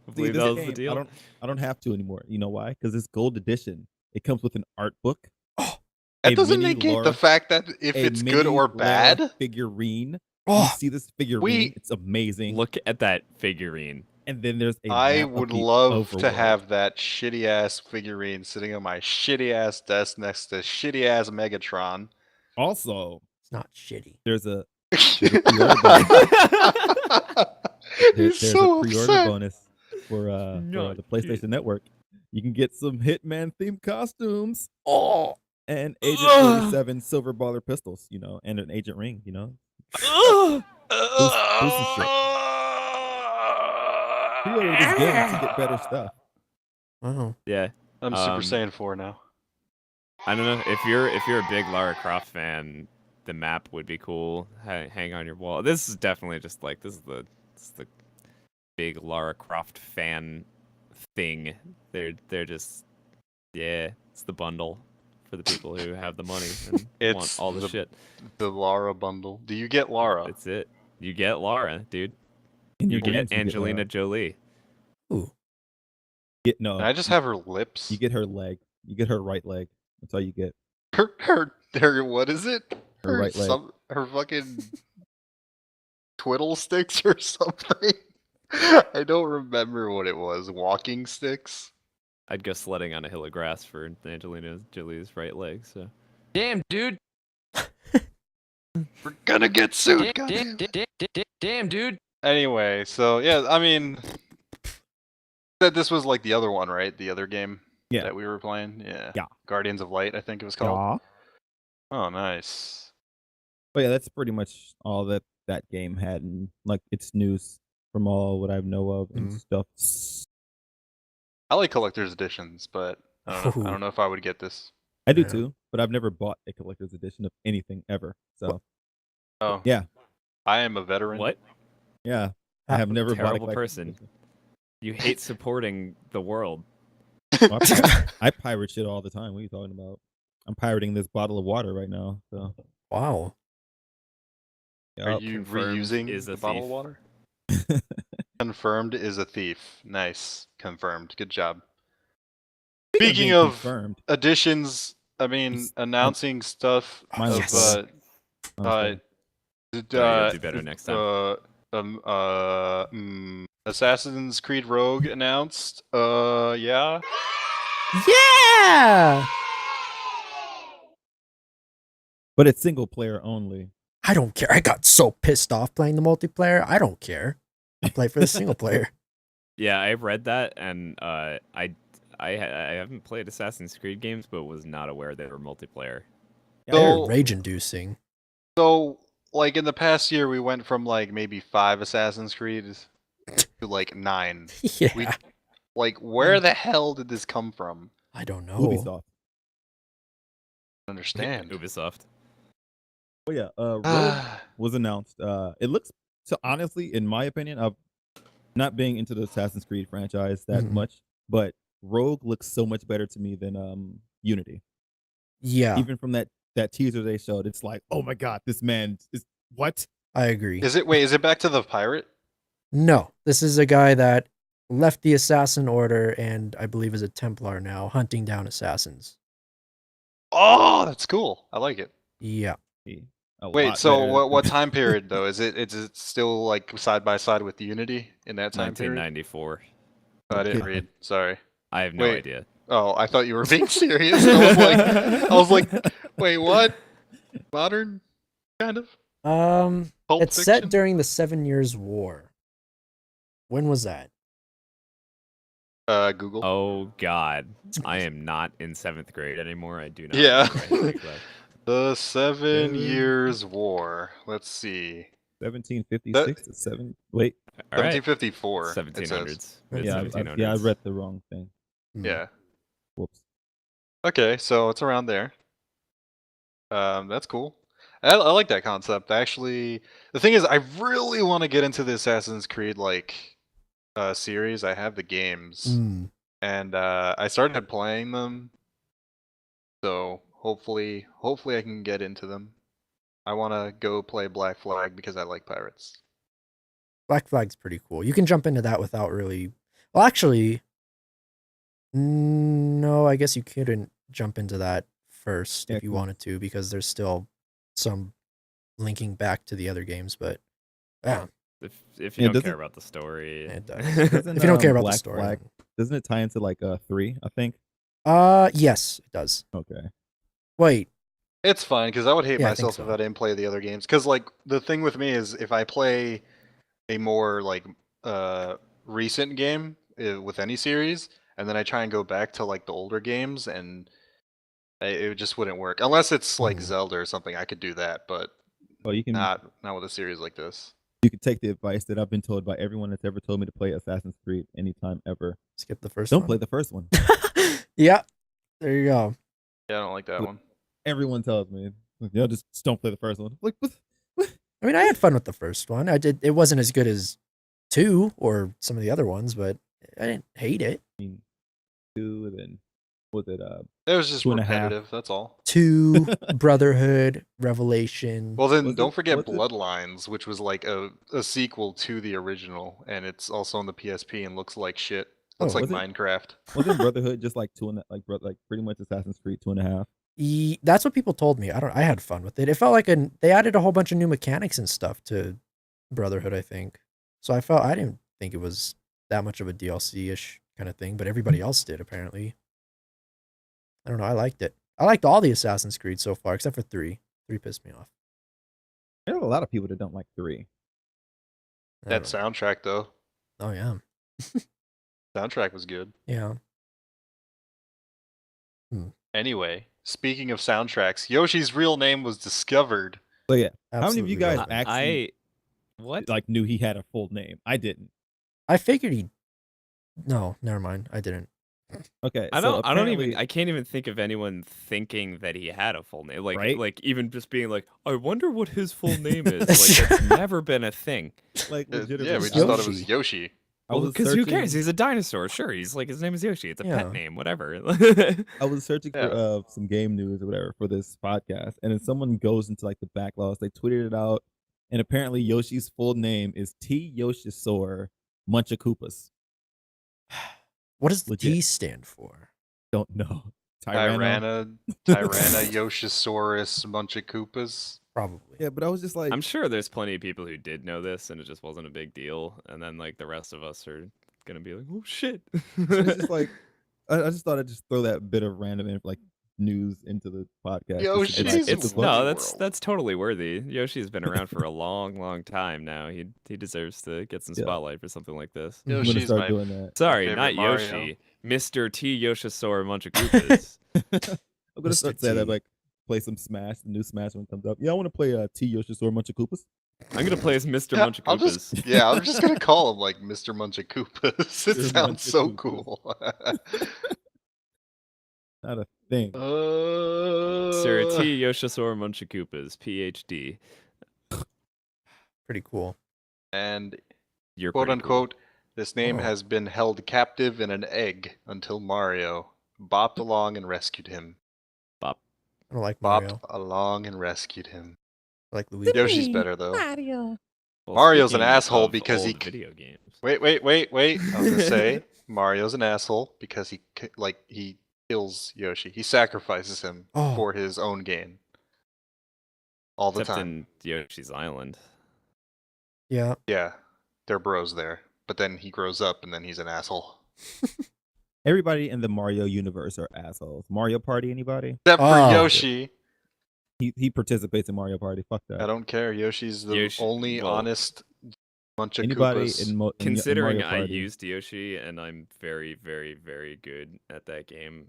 I See, believe this that was game, the deal. I don't have to anymore. You know why? Because it's gold edition. It comes with an art book. That a doesn't mini negate Laura- the fact that if a it's good mini or Lara bad. figurine. You Oh, see this figurine? we- It's amazing. Look at that figurine. And then there's a I map of would the love to overworld. have that shitty ass figurine sitting on my shitty ass desk next to shitty ass Megatron. Also, it's not shitty. there's a You're there's so a pre-order upset. bonus for Not the PlayStation Network. You can get some Hitman themed costumes Oh, and Agent Ugh. 47 silver baller pistols, you know, and an agent ring, you know. Ugh. Boost the shit. Pre-order this game to get better stuff. wow. Yeah. I'm Super Um, Saiyan 4 now. I don't know if you're a big Lara Croft fan, the map would be cool. Hang on your wall. This is definitely just like this is the big Lara Croft fan thing. They're just it's the bundle for the people who have the money and It's want all the shit. The Lara bundle. Do you get Lara? That's it. You get Lara, dude. In You your games, get Angelina Lara. Jolie. Ooh. No, Can I just have her lips? you get her leg. You get her right leg. That's all you get. her what is it? Her right leg. Her fucking twiddle sticks or something. I don't remember what it was. Walking sticks. I'd go sledding on a hill of grass for Angelina Jolie's right leg. So Damn, dude. We're gonna get sued. goddamn. Damn, dude. Anyway, so yeah, I mean, that this was like the other one, right? The other game Yeah. that we were playing. Yeah. Yeah. Guardians of Light, I think it was called. Aw. Oh, nice. But yeah, that's pretty much all that game had, and like its news from all what I know of and stuff. I like collector's editions, but I don't Ooh. know if I would get this. I do Yeah. too, but I've never bought a collector's edition of anything ever. So Oh, yeah, I am a veteran. what? yeah, I have never bought a terrible collector's person. edition. You hate supporting the world. Well, I pirate shit all the time. What are you talking about? I'm pirating this bottle of water right now. So Wow. Are yup. you Confirmed reusing is the a bottle thief. of water? Confirmed is a thief. Nice. Confirmed. Good job. Speaking being of confirmed, additions, I mean, It's- announcing stuff Mine of was honestly. You'll do better next time. Assassin's Creed Rogue announced. Yeah. Yeah. But it's single player only. I don't care. I got so pissed off playing the multiplayer. I don't care. I play for the single player. Yeah, I read that, and I haven't played Assassin's Creed games, but was not aware they were multiplayer. Yeah, They're So- rage-inducing. So, like in the past year, we went from like maybe 5 Assassin's Creeds to like 9. Yeah, We like where the hell did this come from? I don't know. Ubisoft. I don't understand. Ubisoft. Oh yeah, Rogue was announced. It looks so honestly, in my opinion, of not being into the Assassin's Creed franchise that Mhm. much, but Rogue looks so much better to me than Unity. Yeah, Even from that teaser they showed, it's like, oh my god, this man is what? I agree. Is it back to the pirate? No, this is a guy that left the assassin order and I believe is a Templar now, hunting down assassins. Oh, that's cool. I like it. Yeah. A Wait, lot so better. what time period though? Is it still like side by side with Unity in that time period? 1994. Oh, I didn't Okay. read. Sorry. I have no Wait. idea. Oh, I thought you were being serious. I was like, wait, what? Modern, kind of. Pulp It's Fiction? set during the 7 Years War. When was that? Google. Oh God, I am not in 7th grade anymore. I do not. Yeah. remember anything about- The 7 Seven- Years War. Let's see. 1756 to 7. Wait, All right. 1754. it says. 1700s. Yeah, Mid yeah, 1700s. yeah, I read the wrong thing. Yeah. Whoops. Okay, so it's around there. That's cool. I like that concept. Actually, the thing is, I really want to get into the Assassin's Creed series. I have the games, Mm. and I started playing them. So hopefully I can get into them. I want to go play Black Flag because I like pirates. Black Flag's pretty cool. You can jump into that without really. Well, actually, no, I guess you couldn't jump into that first Yeah, if you 'cause- wanted to because there's still some linking back to the other games. But yeah, If you Yeah, don't doesn't- care about the story, it does. Doesn't, if you don't care about the Black story, Flag, doesn't it tie into like 3? I think. yes, it does. Okay. Wait, It's fine because I would hate Yeah, I think myself if so. I didn't play the other games. Because like the thing with me is if I play a more like recent game with any series, and then I try and go back to like the older games, and it just wouldn't work unless it's like Mhm. Zelda or something. I could do that, but Well, you can not with a series like this. you can take the advice that I've been told by everyone that's ever told me to play Assassin's Creed anytime ever. skip the 1st Don't one. play the first one. Yeah, there you go. Yeah, I don't like that Look, one. Everyone tells me, yeah, just don't play the first one. Like, what? I mean, I had fun with the first one. I did. It wasn't as good as 2 or some of the other ones, but I didn't hate it. I mean, 2, and then was it It was just 2.5. repetitive. That's all. 2, Brotherhood, Revelation. Well, then Was don't it- forget was it- Bloodlines, which was like a sequel to the original, and it's also on the PSP and looks like shit. Looks Oh, like was it? Minecraft. Wasn't Brotherhood just like 2 and like pretty much Assassin's Creed 2.5? That's what people told me. I had fun with it. It felt like they added a whole bunch of new mechanics and stuff to Brotherhood, I think. So I didn't think it was that much of a DLC-ish kind of thing, but everybody else did apparently. I don't know. I liked it. I liked all the Assassin's Creed so far, except for 3. 3 pissed me off. There are a lot of people that don't like 3. I That don't know. soundtrack though, Oh yeah, soundtrack was good. yeah. Anyway, speaking of soundtracks, Yoshi's real name was discovered. So yeah, how many of Absolutely you guys right. actually what? like knew he had a full name? I didn't. I figured he. No, never mind. I didn't. Okay, I so don't even apparently- I can't even think of anyone thinking that he had a full name. Like Right? like even just being like, I wonder what his full name is. Like that's never been a thing. like legitimately. Yeah, we It's just thought it was Yoshi. Yoshi. I Well, was because who cares? searching- He's a dinosaur. Sure, he's like his name is Yoshi. It's a Yeah. pet name, whatever. I was searching Yeah. for some game news or whatever for this podcast, and then someone goes into like the backlogs. They tweeted it out, and apparently Yoshi's full name is T. Yoshisaur Munchakoopas. What does the Legit. T stand for? Don't know. Tyranno? Tyranna Yoshisaurus Munchakoopas. Probably. Yeah, but I was just like, I'm sure there's plenty of people who did know this and it just wasn't a big deal. And then like the rest of us are gonna be like, oh shit. it's just like, I just thought I'd just throw that bit of random info. Like news into the podcast. Yoshi's Just to be like, It's- what the fuck? World. That's totally worthy. Yoshi's been around for a long time now. He deserves to get some Yeah. spotlight for something like this. I'm gonna Yoshi's start my doing that. Sorry, favorite not Mario. Yoshi. Mr. T. Yoshisaur Munchakoopas. I'm gonna start Mr. saying that T. like play some Smash, the new Smash when it comes up. Yeah, I want to play T Yoshisaur Munchakoopas. I'm gonna play as Mr. Yeah, Munchakoopas. I'm just gonna call him like Mr. Munchakoopas. It Mr. sounds so Munchakoopas. cool. Not a thing. Sir T. Yoshisaur Munchakoopas, PhD. Pretty cool. And You're quote pretty cool. unquote, this name Oh. has been held captive in an egg until Mario bopped along and rescued him. Bop. I don't like Bopped Mario. along and rescued him. I like Luigi. Yoshi's better though. Well, Mario's an speaking asshole of because he old video games. Wait. I was gonna say Mario's an asshole because he kills Yoshi. He sacrifices him Oh. for his own gain. All the Except time. in Yoshi's Island. Yeah. Yeah, they're bros there. But then he grows up and then he's an asshole. Everybody in the Mario universe are assholes. Mario Party, anybody? Except for Oh. Yoshi. He participates in Mario Party. Fuck that. I don't care. Yoshi's the Yoshi- only well, honest bunch of Anybody Koopas. in Considering Mario I Party. used Yoshi and I'm very good at that game,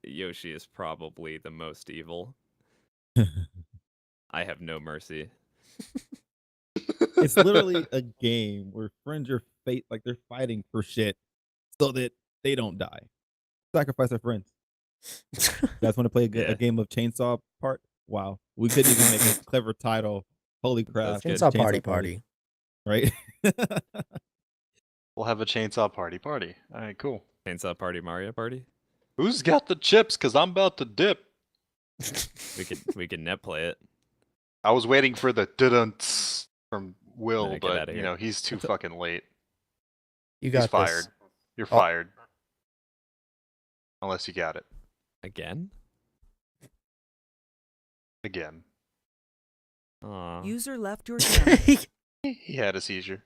Yoshi is probably the most evil. I have no mercy. It's literally a game where friends are they're fighting for shit so that they don't die. Sacrifice their friends. You guys want to play Yeah. a game of Chainsaw Part? Wow, we couldn't even make a clever title. Holy crap! That's good. Chainsaw Party. right? We'll have a chainsaw party. Alright, cool. Chainsaw Party, Mario Party. Who's got the chips? Cause I'm about to dip. We could net play it. I was waiting for the dun-dunts from Will, Get but outta you here. know, he's too fucking late. You got He's fired. this. You're Oh. fired. Unless you got it. Again? Again. Aw. User left your channel. He had a seizure.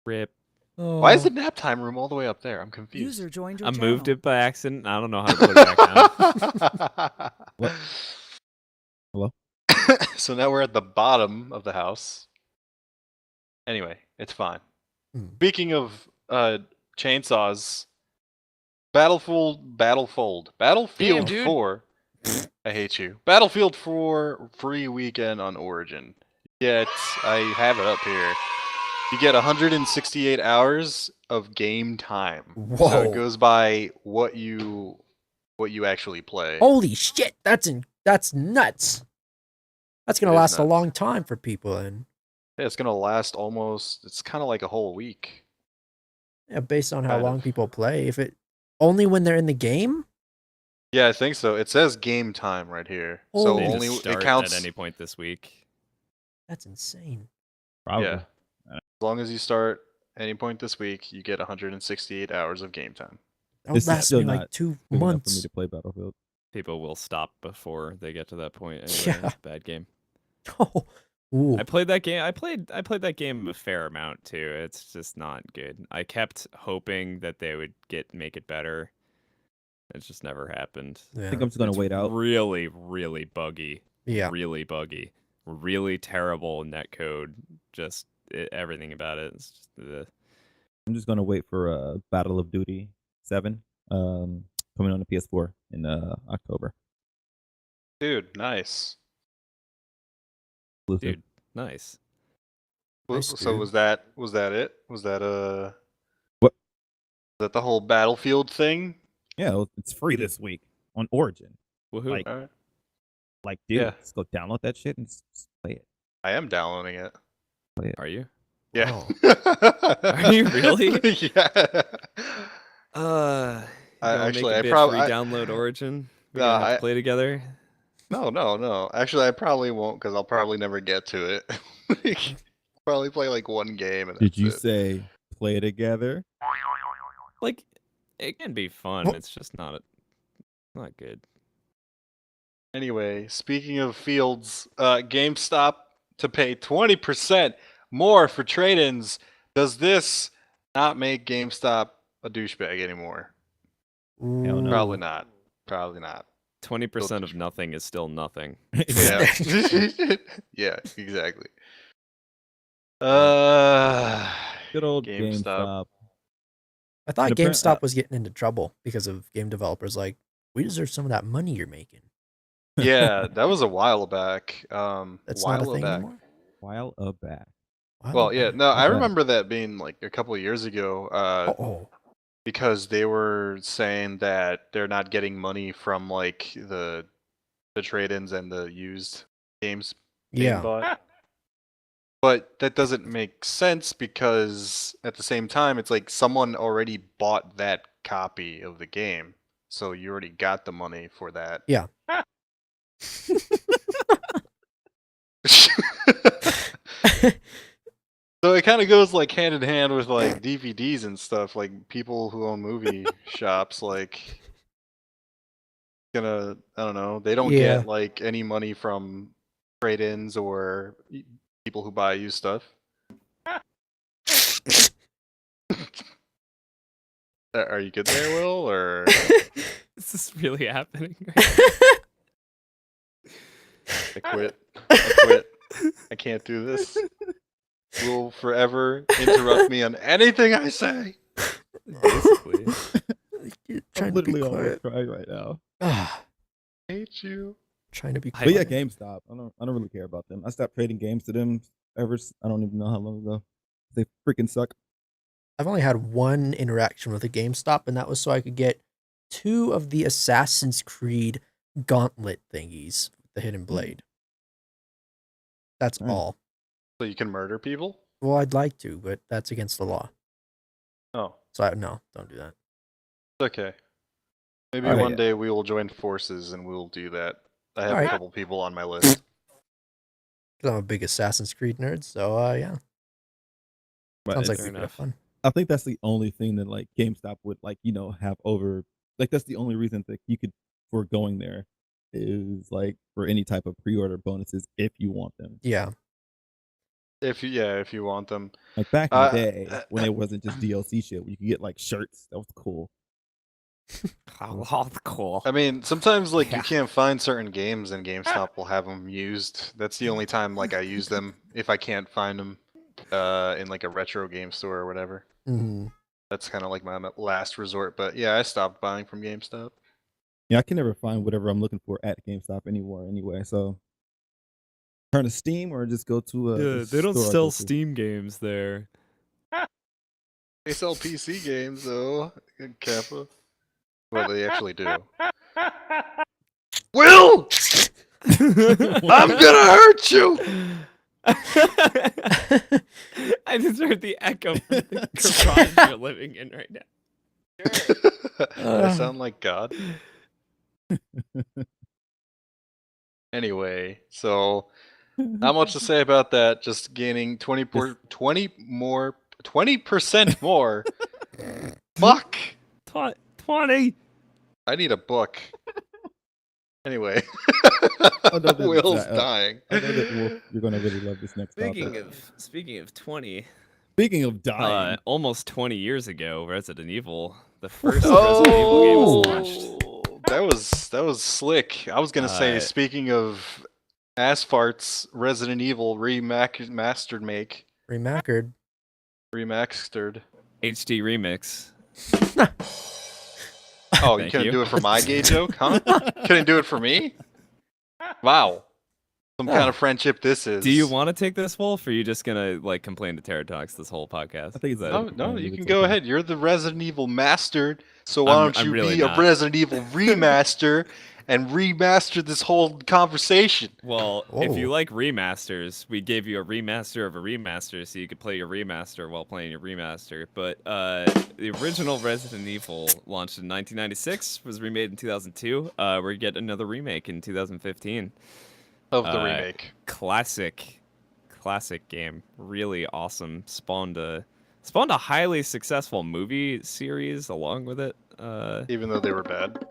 Rip. Why is the nap time room all the way up there? I'm confused. User joined your I channel. moved it by accident. I don't know how to put it back down. What? Hello? So now we're at the bottom of the house. Anyway, it's fine. Hmm. Speaking of chainsaws, Battlefield Damn, dude. 4. I hate you. Battlefield 4 free weekend on Origin. Yet I have it up here. You get 168 hours of game time. So Whoa. it goes by what you actually play. Holy shit! That's nuts. That's gonna It is last a nuts. long time for people, and Yeah, it's gonna last almost. It's kind of like a whole week. yeah, based on how Kind long of. people play. If it only when they're in the game. Yeah, I think so. It says game time right here, so Holy They only just it start counts. at any point this week. That's insane. Probably. Yeah, as long as you start any point this week, you get 168 hours of game time. That This would is last still me like not 2 Big enough for me months. to play Battlefield. People will stop before they get to that point. Anyway. Yeah. Bad game. Oh, ooh. I played that game. I played that game a fair amount too. It's just not good. I kept hoping that they would make it better. It just never happened. I Yeah. think I'm just gonna It's wait out. Really, really buggy. Yeah. Really buggy. Really terrible netcode. Just everything about it. It's just, I'm just gonna wait for Battle of Duty 7 coming on the PS4 in October. Dude, nice. Exclusive. dude, nice. Nice, So dude. was that it? Was that What? Was that the whole Battlefield thing? Yeah, well, it's free this week on Origin. Woohoo. Like- Alright. Like, dude, Yeah. just go download that shit and just play it. I am downloading it. Are you? Yeah. Are you really? Yeah. Uh, actually, make a I probably free download Origin. We No, gonna have I- to play together. No. Actually, I probably won't because I'll probably never get to it. Probably play like one game. And Did that's you it. say play together? Like, it can be fun. Oh. It's just not good. Anyway, speaking of fields, GameStop to pay 20% more for trade-ins. Does this not make GameStop a douchebag anymore? Hell no. Probably not. Probably not. 20% of nothing is still nothing. Yeah. Yeah, exactly. Good old GameStop. GameStop. I thought And appar- GameStop was getting into trouble because of game developers like, we deserve some of that money you're making. Yeah, that was a while back. That's not a While thing back. anymore. While back. Well, yeah, no, I Okay. remember that being like a couple of years ago. Because they were saying that they're not getting money from like the trade-ins and the used games being Yeah. bought. But that doesn't make sense because at the same time it's like someone already bought that copy of the game. So you already got the money for that. Yeah. So it kind of goes like hand in hand with like DVDs and stuff. Like people who own movie shops, like I don't know, they don't Yeah. get like any money from trade-ins or people who buy used stuff. Are you good there, Will? Or Is this really happening? I quit. I quit. I can't do this. Will forever interrupt me on anything I say. Basically. You're I'm trying to be literally almost quiet. crying right now. I hate you. Trying to be But yeah, quiet. GameStop. I don't really care about them. I stopped trading games to them I don't even know how long ago. They freaking suck. I've only had one interaction with a GameStop, and that was so I could get 2 of the Assassin's Creed gauntlet thingies with the hidden blade. That's Nice. all. So you can murder people? Well, I'd like to, but that's against the law. Oh, So no, don't do that. it's okay. Maybe Alright, one yeah. day we will join forces and we'll do that. I have Alright. a couple people on my list. 'Cause I'm a big Assassin's Creed nerd, so yeah. But Sounds like it's- we could have fun. I think that's the only thing that like GameStop would like, have over like that's the only reason that you could for going there is like for any type of pre-order bonuses if you want them. Yeah. If you want them. Like back in the day when it wasn't just DLC shit, where you could get like shirts. That was cool. Cool. I mean, sometimes like Yeah. you can't find certain games and GameStop will have them used. That's the only time like I use them if I can't find them in like a retro game store or whatever. Hmm. That's kind of like my last resort. But yeah, I stopped buying from GameStop. Yeah, I can never find whatever I'm looking for at GameStop anymore anyway. So turn to Steam or just go to a Yeah, they don't store I sell go to. Steam games there. They sell PC games though, in Kappa. Well, they actually do. Will, I'm gonna hurt you. I just heard the echo from the garage you're living in right now. Do I sound like God? Anyway, so not much to say about that. Just gaining 20% more. Fuck! 20. I need a book. Anyway, Oh, no, Will's dying. I know that Wolf, you're gonna really love this next topic. Speaking of 20, Speaking of dying, almost 20 years ago, Resident Evil, the first Resident Evil game was launched. That was slick. I was gonna say, speaking of ass farts, Resident Evil remastered. HD remix. Oh, you Thank couldn't you. do it for my gay joke, huh? Couldn't do it for me? Wow. Some kind of friendship this is. Do you want to take this, Wolf, or are you just gonna like complain to Terratox this whole podcast? I think it's No, you can go ahead. You're the Resident Evil master, so why don't I'm you really be not. a Resident Evil remaster and remaster this whole conversation? Well, if you Whoa. like remasters, we gave you a remaster of a remaster so you could play your remaster while playing your remaster. But the original Resident Evil launched in 1996, was remade in 2002. We're getting another remake in 2015. Of the remake. Classic game. Really awesome. Spawned a highly successful movie series along with it. Even though they were bad.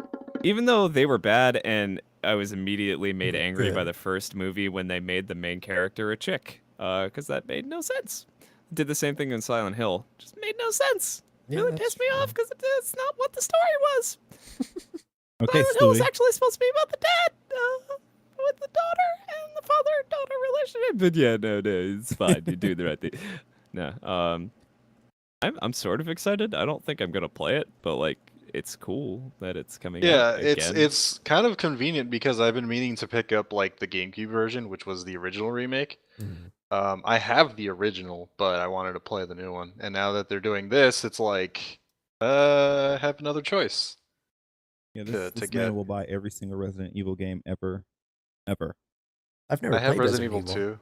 Even though they were bad, and I was immediately made angry by Good. the first movie when they made the main character a chick, because that made no sense. Did the same thing in Silent Hill. Just made no sense. Yeah, Really that's pissed me true. off because it's not what the story was. Okay, Silent Hill is Stewie. actually supposed to be about the dad with the daughter and the father-daughter relationship. But yeah, no, it's fine. You're doing the right thing. No, I'm sort of excited. I don't think I'm gonna play it, but like, it's cool that it's coming Yeah, out again. it's kind of convenient because I've been meaning to pick up like the GameCube version, which was the original remake. Mhm. I have the original, but I wanted to play the new one. And now that they're doing this, it's like, I have another choice. Yeah, to this get. man will buy every single Resident Evil game ever. I've never I have played Resident Evil 2.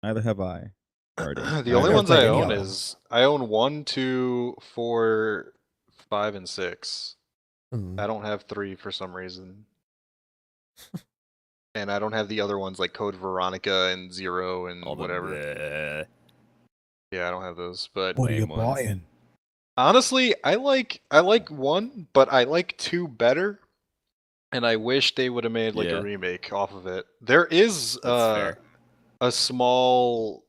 Neither have I. Already. The I've only never ones played I any own of them. is I own 1, 2, 4, 5, and 6. Mhm. I don't have 3 for some reason. And I don't have the other ones like Code Veronica and Zero and All the whatever. Yeah, I don't have those. But What are you lame ones. buying? honestly, I like 1, but I like 2 better. And I wish they would have made like Yeah. a remake off of it. There is That's fair. a small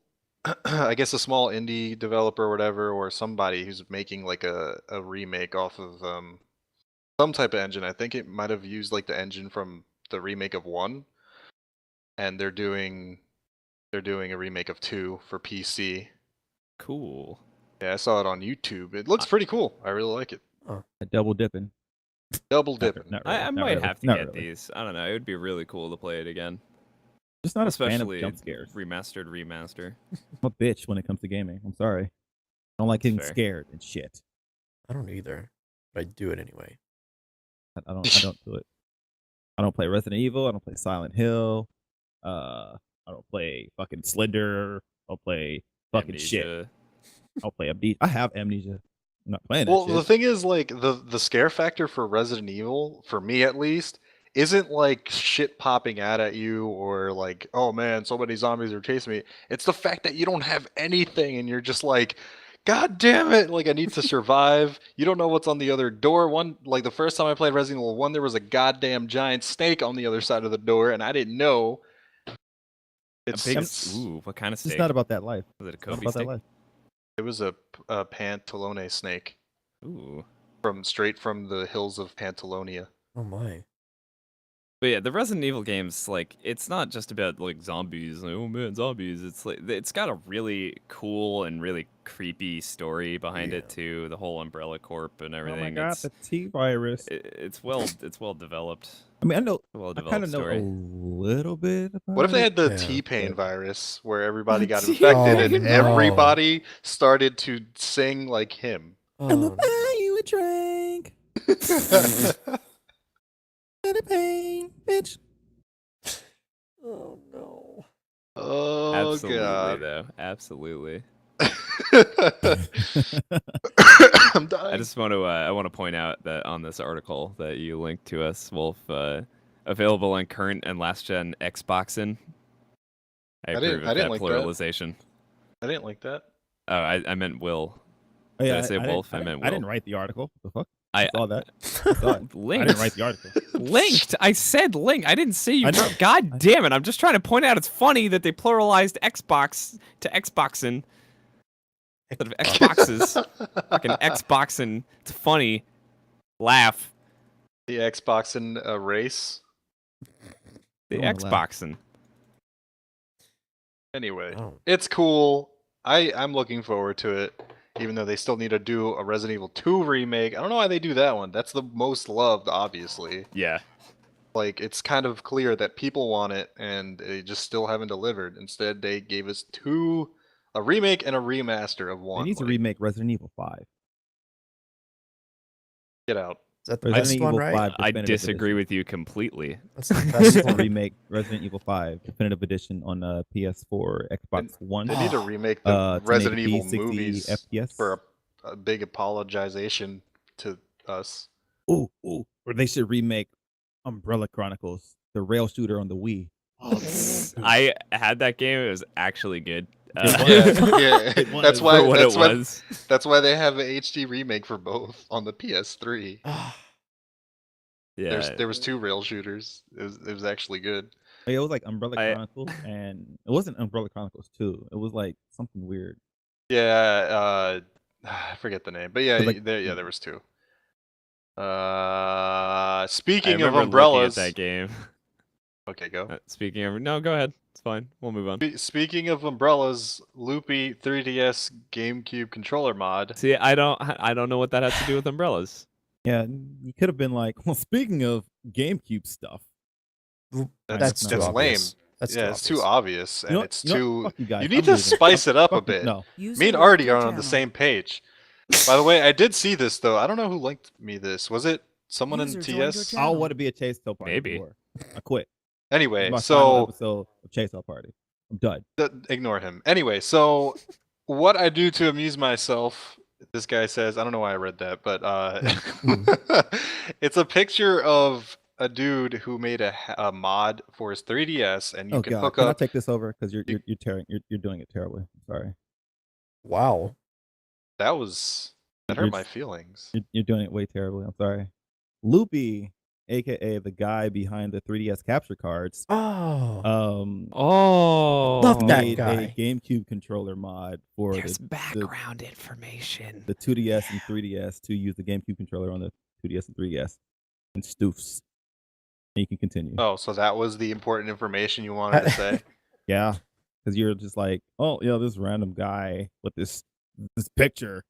I guess a small indie developer or whatever, or somebody who's making like a remake off of some type of engine. I think it might have used like the engine from the remake of 1, and they're doing a remake of 2 for PC. Cool. Yeah, I saw it on YouTube. It looks pretty cool. I really like it. Double dipping. Double Not, dipping. not really. I not might really, have to not get really. these. I don't know. It would be really cool to play it again. Just not a fan of Especially jump scares. remaster. I'm a bitch when it comes to gaming. I'm sorry. I don't like getting Fair. scared and shit. I don't either, but I do it anyway. I don't do it. I don't play Resident Evil. I don't play Silent Hill. I don't play fucking Slender. I don't play fucking shit. Amnesia. I don't play Amnesia. I have Amnesia. I'm not playing that Well, shit. the thing is, like the scare factor for Resident Evil, for me at least, isn't like shit popping out at you or like, oh man, so many zombies are chasing me. It's the fact that you don't have anything and you're just like, God damn it! Like I need to survive. You don't know what's on the other door. Like the first time I played Resident Evil 1, there was a goddamn giant snake on the other side of the door, and I didn't know. Ooh, what kind of It's steak? just not about that life. Was it a It's not Kobe about that steak? life. It was a Pantalone snake Ooh. straight from the hills of Pantalonia. Oh my. But yeah, the Resident Evil games, like, it's not just about like zombies. Like, oh man, zombies. It's like it's got a really cool and really creepy story behind it too. The whole Umbrella Corp and Oh everything. my god, It's the T virus. it's well developed. I mean, I know. Well I developed kind of know a story. little bit about What if they it. had the Yeah. T-Pain virus where everybody got T-Pain infected and virus. everybody started to sing like him? I'm Oh, gonna buy you a drink. And a pain, bitch. oh no. Oh Absolutely god. though. Absolutely. I'm I dying. just want to I want to point out that on this article that you linked to us, Wolf, available on current and last gen Xboxing. I approve of that like that. pluralization. I didn't like that. Oh, I meant Will. Oh, Did I say Wolf? didn't- I meant I didn't Will. write the article. The fuck? I saw that. I saw it. I linked. didn't write the article. Linked. I said link. I didn't say you. I know. God damn it! I'm just trying to point out it's funny that they pluralized Xbox to Xboxing instead of Xboxes. Fucking Xboxing. It's funny. Laugh. The Xbox in a race. The I wanna laugh. Xboxing. Anyway, Oh. it's cool. I'm looking forward to it. Even though they still need to do a Resident Evil 2 remake. I don't know why they do that one. That's the most loved, obviously. Yeah. Like, it's kind of clear that people want it, and they just still haven't delivered. Instead, they gave us a remake and a remaster of They 1. need to Like, remake Resident Evil 5. get out. Is that the Resident best one, Evil right? 5 I Definitive disagree Edition. with you completely. That's the They best need to one. remake Resident Evil 5 Definitive Edition on PS4, Xbox One. They need to remake the 1080p, Resident Evil 60 movies FPS. for a big apologization to us. Ooh, or they should remake Umbrella Chronicles, the rail shooter on the Wii. I had that game. It was actually good. Yeah. It was. That's why. For what That's it why. was. That's why they have an HD remake for both on the PS3. Yeah. There was 2 rail shooters. It was actually good. It was like Umbrella I- Chronicles, and it wasn't Umbrella Chronicles 2. It was like something weird. Yeah, I forget the name, but yeah, But, like- there was 2. I Speaking of remember looking at umbrellas. that game. Okay, go. Speaking of, no, go ahead. It's fine. We'll move on. Speaking of umbrellas, Loopy 3DS GameCube controller mod. See, I don't know what that has to do with umbrellas. Yeah, you could have been like, well, speaking of GameCube stuff. That's not too That's obvious. lame. obvious. That's Yeah, too it's too obvious. obvious, and You know, it's you know, too. fuck you guys. You I'm need to leaving. spice it up a Fuck you- bit. No, Me and Artie are on the same page. By the way, I did see this though. I don't know who linked me this. Was it someone in TS? I want to be a Chase Tail Party. Maybe. before. I quit. This Anyway, is my final so episode of Chase Tail Party. I'm done. ignore him. Anyway, so what I do to amuse myself, this guy says, I don't know why I read that, but it's a picture of a dude who made a mod for his 3DS, and you Oh can god, hook can I up. take this over? Because you're doing it terribly. I'm sorry. Wow. That hurt my feelings. You're doing it way terribly. I'm sorry. Loopy, aka the guy behind the 3DS capture cards, Oh. Oh, Love that made guy. a GameCube controller mod for There's background information. the 2DS and 3DS to use the GameCube controller on the 2DS and 3DS and stoofs. And you can continue. Oh, so that was the important information you wanted to say? Yeah, because you're just like, oh, this random guy with this picture.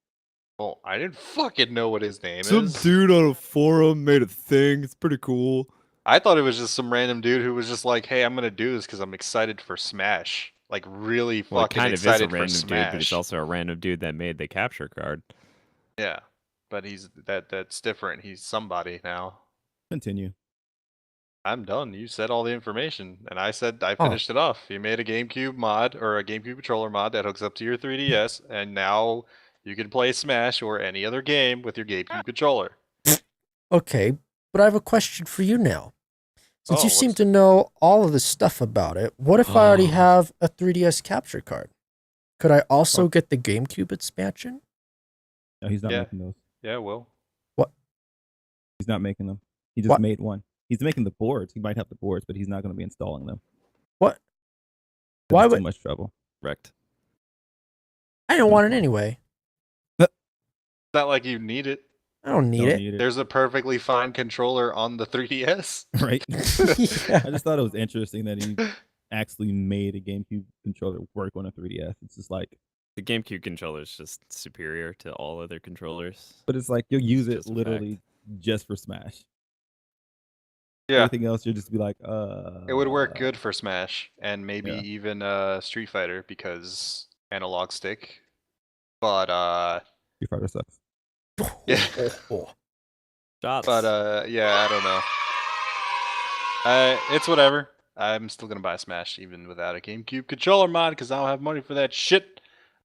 Well, I didn't fucking know what his name Some is. dude on a forum made a thing. It's pretty cool. I thought it was just some random dude who was just like, hey, I'm gonna do this because I'm excited for Smash. Like really Well, it fucking kind of is a excited for random Smash. dude, but it's also a random dude that made the capture card. Yeah, but that's different. He's somebody now. Continue. I'm done. You said all the information, and I said I finished it off. You made a GameCube mod or a GameCube controller mod that hooks up to your 3DS, and now you can play Smash or any other game with your GameCube controller. Okay, but I have a question for you now. Since Oh, you seem what's- to know all of the stuff about it, what if I already have a 3DS capture card? Could I also get the GameCube expansion? No, he's not Yeah. making those. Yeah, well, He's not making them. He just What? made one. He's making the boards. He might have the boards, but he's not going to be installing them. What? 'Cause Why it's would too much trouble? Wrecked. I don't want it anyway? it's not like you need it. I don't need Don't it. need it. There's a perfectly fine controller on the 3DS. Right? Yeah. I just thought it was interesting that he actually made a GameCube controller work on a 3DS. It's just like, The GameCube controller is just superior to all other controllers. but it's like you'll use it just a literally just for Smash. Yeah, Everything else, you'll just be like, it would work good for Smash and maybe Yeah. even Street Fighter because analog stick. But Street Fighter sucks. yeah. Shots. But yeah, I don't know. It's whatever. I'm still gonna buy Smash even without a GameCube controller mod because I don't have money for that shit.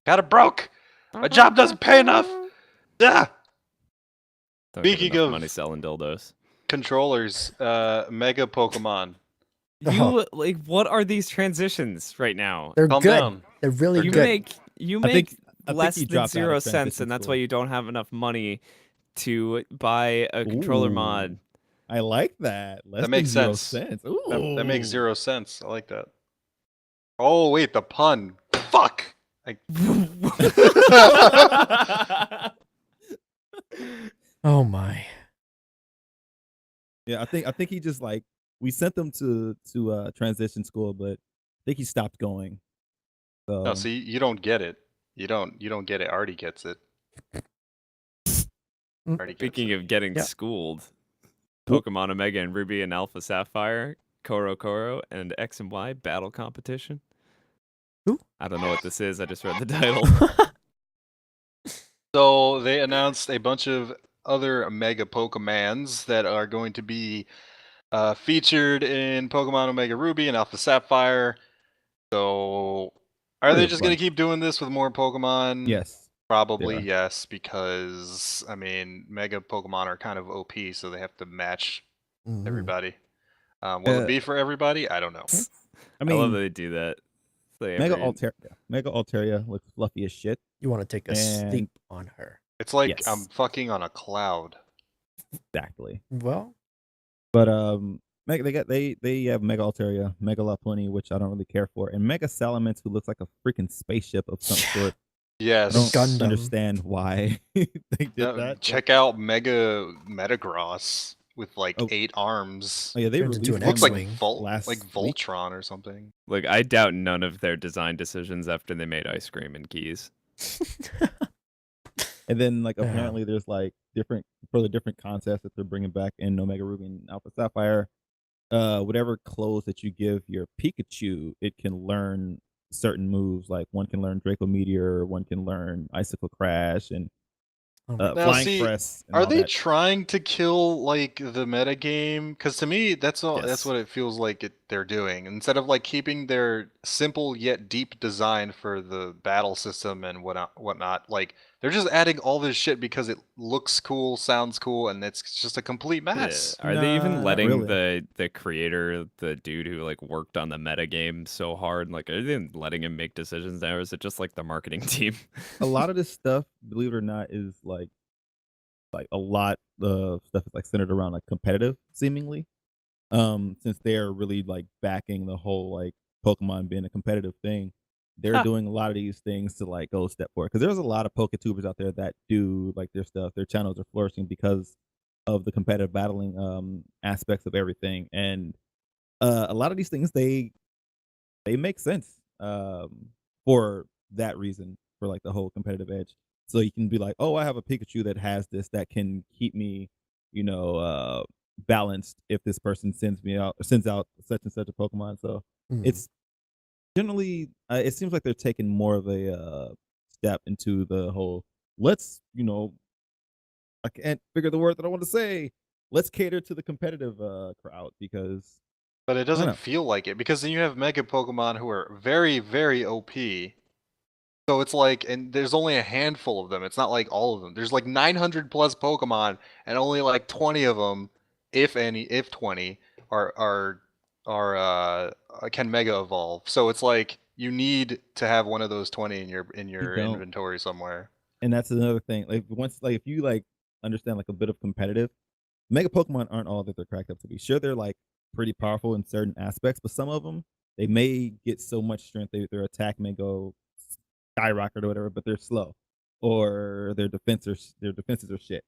Got it broke. My job doesn't pay enough. Yeah. Don't get speaking enough of- money selling dildos. Controllers, Mega Pokemon. You like what are these transitions right now? They're Calm good. down. They're really You good. make I think less he than dropped out of 0 cents, transition and that's school. why you don't have enough money to buy a controller Ooh. mod. I like that. Less makes than 0 sense. cents. That makes Ooh. 0 cents. I like that. Oh wait, the pun. Fuck. Oh my. Yeah, I think he just like we sent them to transition school, but I think he stopped going. So No, see, you don't get it. You don't get it. Artie gets it. Artie gets Speaking it. of getting Yeah. schooled, Pokemon Omega and Ruby and Alpha Sapphire, Koro and X and Y battle competition. Who? I don't know what this is. I just read the title. So they announced a bunch of other Mega Pokemons that are going to be featured in Pokemon Omega Ruby and Alpha Sapphire. So are Pretty they just going to bunch. keep doing this with more Pokemon? yes, Probably are. yes, because I mean, Mega Pokemon are kind of OP, so they have to match Mhm. everybody. Will it be for everybody? I don't know. I I love that mean they do that. They Mega every- Altaria looks fluffy as shit. You want to take a And- sleep on her. It's like Yes. I'm fucking on a cloud. Exactly. Well, But they have Mega Altaria, Mega Lopunny, which I don't really care for, and Mega Salamence, who looks like a freaking spaceship of some Yeah. sort. I Yes. don't Gundam. understand why they did No, that. check out Mega Metagross with like Oh. 8 arms. Oh yeah, they Turns into released an Looks one like X-Wing. last like week. Voltron or something. Like, I doubt none of their design decisions after they made ice cream and keys. And then like Yeah. apparently there's like different concepts that they're bringing back in Omega Ruby and Alpha Sapphire. Whatever clothes that you give your Pikachu, it can learn certain moves. Like one can learn Draco Meteor, one can learn Icicle Crash, and Oh Now, Flying see, Press. And are all they that. trying to kill like the meta game? Because to me, that's Yes. what it feels like they're doing. Instead of like keeping their simple yet deep design for the battle system and whatnot, like they're just adding all this shit because it looks cool, sounds cool, and it's just a complete mess. Are they even Nah, not letting really. the creator, the dude who like worked on the meta game so hard, like are they letting him make decisions now, or is it just like the marketing team? A lot of this stuff, believe it or not, is like a lot of stuff is like centered around like competitive, seemingly. Since they're really like backing the whole like Pokemon being a competitive thing, they're doing a lot of these things to like go a step forward. Because there's a lot of Poketubers out there that do like their stuff. Their channels are flourishing because of the competitive battling aspects of everything. And a lot of these things they make sense for that reason, for like the whole competitive edge. So you can be like, oh, I have a Pikachu that has this that can keep me, balanced if this person sends out such and such a Pokemon. So Mhm. it's generally it seems like they're taking more of a step into the whole let's I can't figure the word that I want to say. Let's cater to the competitive crowd because But it I don't doesn't know. feel like it because then you have Mega Pokemon who are very, very OP. So it's like, and there's only a handful of them. It's not like all of them. There's like 900 plus Pokemon, and only like 20 of them, if any, if 20, are can Mega Evolve. So it's like you need to have one of those 20 in You your don't. inventory somewhere. And that's another thing. Like once, like if you like understand like a bit of competitive, Mega Pokemon aren't all that they're cracked up to be. Sure, they're like pretty powerful in certain aspects, but some of them they may get so much strength their attack may go skyrocket or whatever, but they're slow, or their defenses are shit.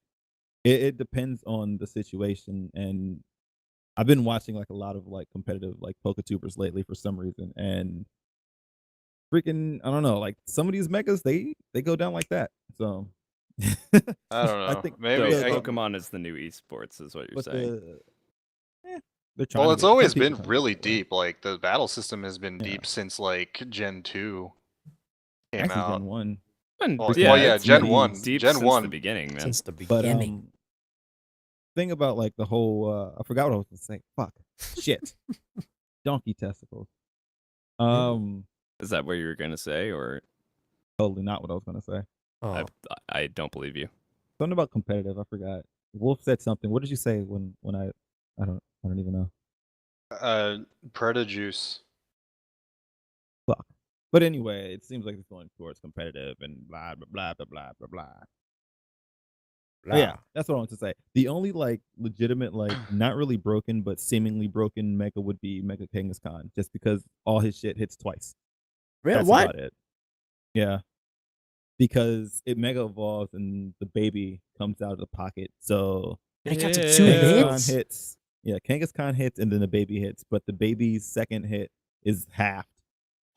It depends on the situation, and I've been watching like a lot of like competitive like Poketubers lately for some reason, and freaking I don't know, like some of these megas they go down like that. So I don't I know. think Maybe So I, Pokemon is the new esports, is what you're but saying. they're trying well, to it's get some always people been trying to really get that way. deep. Like the battle system has been Yeah. deep since like Gen 2 came Actually, out. Gen 1. And, Well, yeah, yeah, it's Gen been 1. deep Gen since 1. the beginning, man. Since the But beginning. thing about like the whole I forgot what I was gonna say. Fuck. Shit. Donkey testicles. Is that what you were gonna say, or Totally not what I was gonna say. Oh. I don't believe you. Something about competitive, I forgot. Wolf said something. What did you say when I don't even know. Predajuice. Fuck. But anyway, it seems like it's going towards competitive and blah blah blah blah blah blah blah. But yeah, that's what I want to say. The only like legitimate, like not really broken but seemingly broken mega would be Mega Kangaskhan, just because all his shit hits twice. Really? That's What? about it. Yeah, because it mega evolves and the baby comes out of the pocket. So It got to 2 Kangaskhan hits? hits. Yeah, Kangaskhan hits and then the baby hits, but the baby's second hit is halved.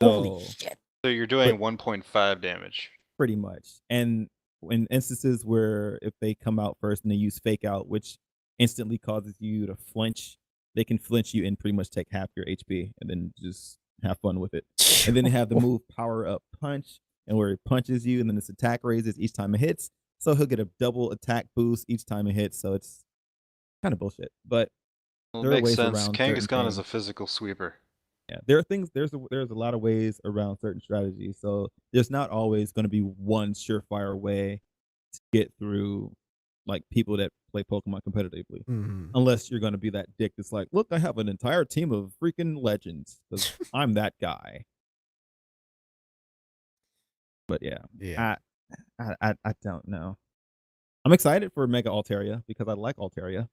Holy So shit. So you're doing 1.5 damage. pretty much. And in instances where if they come out first and they use fake out, which instantly causes you to flinch, they can flinch you and pretty much take half your HP and then just have fun with it. And then they have the move Power Up Punch, and where it punches you and then its attack raises each time it hits. So he'll get a double attack boost each time it hits. So it's kind of bullshit. But Well, it there are makes ways sense. around certain Kangaskhan is a things. physical sweeper. Yeah, there are things. There's a lot of ways around certain strategies. So there's not always going to be one surefire way to get through, like people that play Pokemon competitively. Mhm. Unless you're going to be that dick that's like, look, I have an entire team of freaking legends because I'm that guy. But yeah, Yeah. I don't know. I'm excited for Mega Altaria because I like Altaria.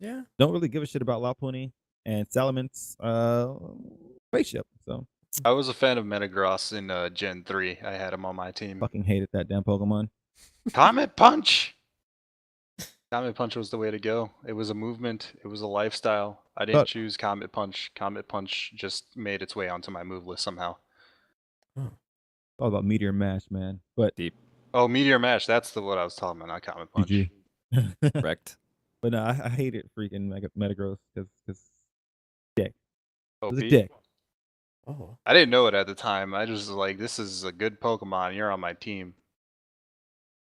Yeah. Don't really give a shit about Lopunny and Salaman's spaceship. So I was a fan of Metagross in Gen 3. I had him on my team. Fucking hated that damn Pokemon. Comet Punch! Comet Punch was the way to go. It was a movement. It was a lifestyle. I didn't But- choose Comet Punch. Comet Punch just made its way onto my move list somehow. It's all about Meteor Mash, man. But Oh, Meteor Mash. That's what I was talking about, not Comet Punch. GG. Wrecked. But no, I hated freaking Metagross because dick. It Oh, was a Pete? dick. Oh. I didn't know it at the time. I just was like, this is a good Pokemon. You're on my team.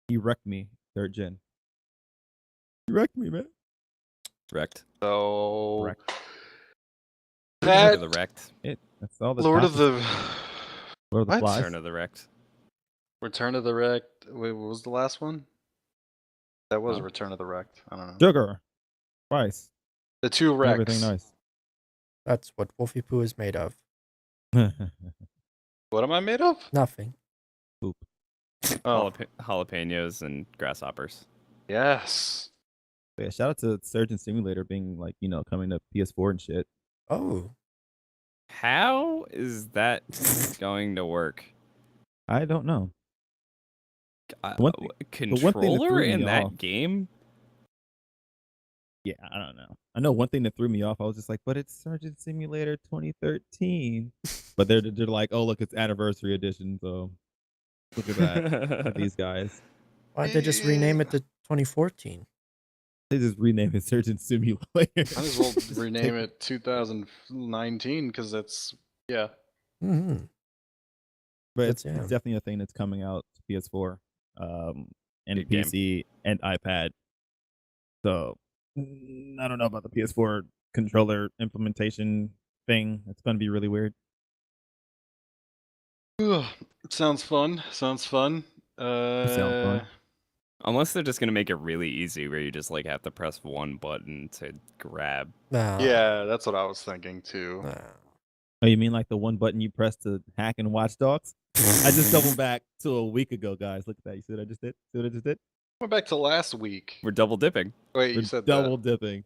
He wrecked me, 3rd gen. He wrecked me, man. Wrecked. So Wrecked. Lord that of the wrecked. That's all the Lord of topics. the Lord of the What? Flies. Turn of the wrecked. Return of the Wrecked. Wait, what was the last one? That was Huh? Return of the Wrecked. I don't know. Sugar. Rice. The two and Wrecks. Everything nice. That's what Wolfie Poo is made of. What am I made of? Nothing. Poop. Oh, Jalapenos and grasshoppers. yes. Yeah, shout out to Surgeon Simulator being like, coming to PS4 and shit. Oh. How is that going to work? I don't know. one thing that Controller threw me in that off- game? Yeah, I don't know. I know one thing that threw me off. I was just like, but it's Surgeon Simulator 2013. But they're like, oh look, it's Anniversary Edition. So look at that. At these guys. Why did they just rename it to 2014? They just renamed it Surgeon Simulator. Might as well rename it 2019 because that's yeah. Mm-hmm. But That's- it's yeah. definitely a thing that's coming out to PS4, and Good game. PC and iPad. So I don't know about the PS4 controller implementation thing. It's going to be really weird. It sounds fun. Sounds fun. sounds fun. Unless they're just gonna make it really easy, where you just like have to press one button to grab. Nah. Yeah, that's what I was thinking too. Nah. Oh, you mean like the one button you press to hack in Watch Dogs? I just doubled back to a week ago, guys. Look at that. You see what I just did? See what I just did? Went back to last week. We're double dipping. Wait, you We're said double dipping.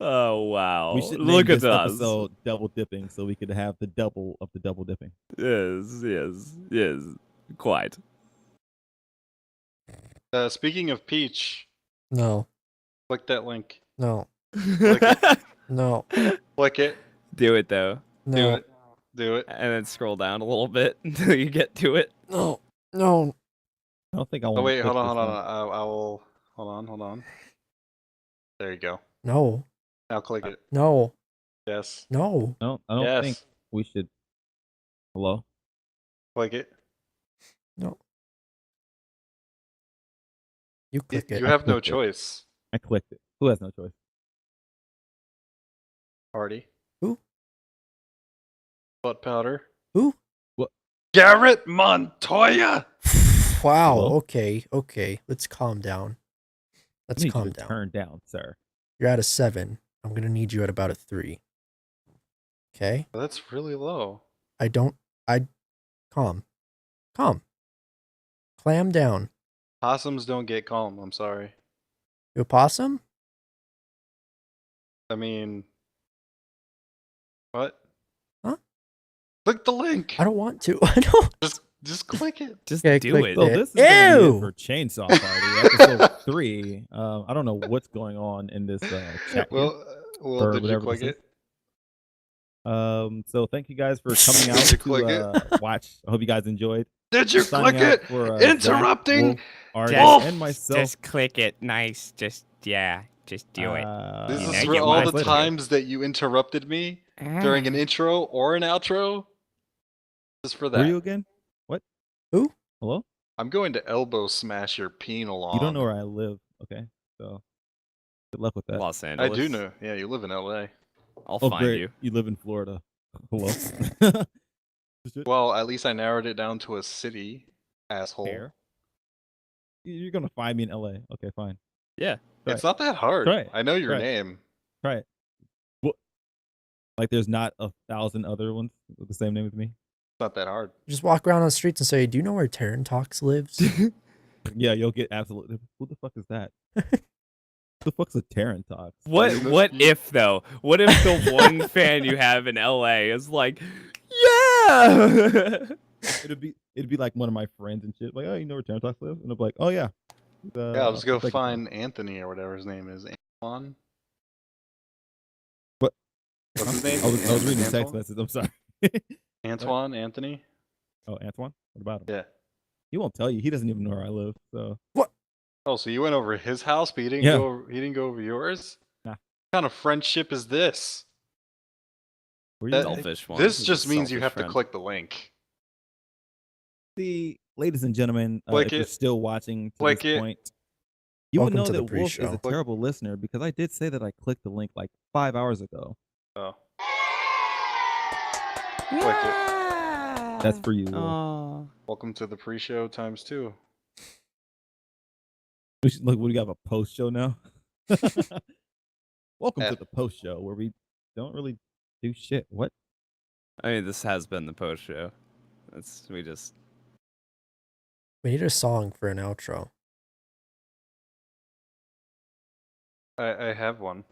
Oh wow! We should Look name at this us. episode double dipping so we could have the double of the double dipping. Yes. Quite. Speaking of Peach, No. click that link. No. it. No. Click it. Do it though, Do No. it. Do it. and then scroll down a little bit until you get to it. No. No. I don't think I want. Oh wait, hold on. I will. Hold on. There you go. No. Now click it. No. Yes. No. No, I don't Yes. think we should. Hello. Click it. No. You click it. You have no clicked it. choice. I clicked it. Who has no choice? Party. Who? Butt powder. Who? Garrett Montoya. Wow. Hello? Okay. Let's calm down. I Let's need you calm to down. Turn down, sir. You're at a 7. I'm gonna need you at about a 3. Okay? That's really low. Calm. Clam down. Possums don't get calm. I'm sorry. You a possum? I mean, what? Huh? Click the link. I don't want to. I don't. Just click it. Just Okay, do click it. So Yeah. this is gonna be Ew! it for Chainsaw Party episode 3. I don't know what's going on in this chat. here. Or Did you whatever click this it? So thank you guys for coming out Did you click to watch. I hope you guys enjoyed. Did you Signing click out it? for, Zach, Interrupting. Wolf, Artist, Wolf! and myself. click it. Nice. Just do it. This You is know for you all might the as well. times that you interrupted me during an intro or an outro. Just for Who are you that. again? What? Who? Hello? I'm going to elbow smash your penal on. You don't know where I live, okay? So good luck with that. Los I Angeles. do know. Yeah, you live in LA. I'll Oh, find great. you. You live in Florida. Hello. Well, at least I narrowed it down to a city, asshole. Fair. You're gonna find me in LA. Okay, fine. Yeah. Try It's it. not that hard. Try it. I know your Try it. name. Try it. What? Like there's not 1,000 other ones with the same name as me? It's not that hard. Just walk around on the streets and say, "Do you know where Terran Talks lives?" Yeah, you'll get absolutely. Who the fuck is that? Who the fuck's a Terran Talks? mean, What if though? What if the one fan you have in LA is like, yeah, Yeah. it'd be like one of my friends and shit. Like, oh, you know where Terratox lives? And I'll be like, oh yeah. Yeah, let's go I'll take it. find Anthony or whatever his name is. Antoine? What? What's his name? I was reading the text Antoine? message. I'm sorry. Antoine? Anthony? Oh, Antoine? What about him? Yeah. He won't tell you. He doesn't even know where I live. So Oh, so you went over his house, but he didn't Yeah. go. He didn't go over yours. Nah. What kind of friendship is this? where you That- at? Selfish one. This He's a just means you selfish have friend. to click the link. See, ladies and gentlemen, Click if you're it. still watching to Click this it. point, you would Welcome know to the that Wolf is a pre-show. terrible listener because I did say that I clicked the link like 5 hours ago. Oh. Click it. That's for you, Wolf. Aw. Welcome to the pre-show times 2. Look, we got a post show now. Welcome to F. the post show where we don't really do shit. What? I mean, this has been the post show. We just We need a song for an outro. I have one.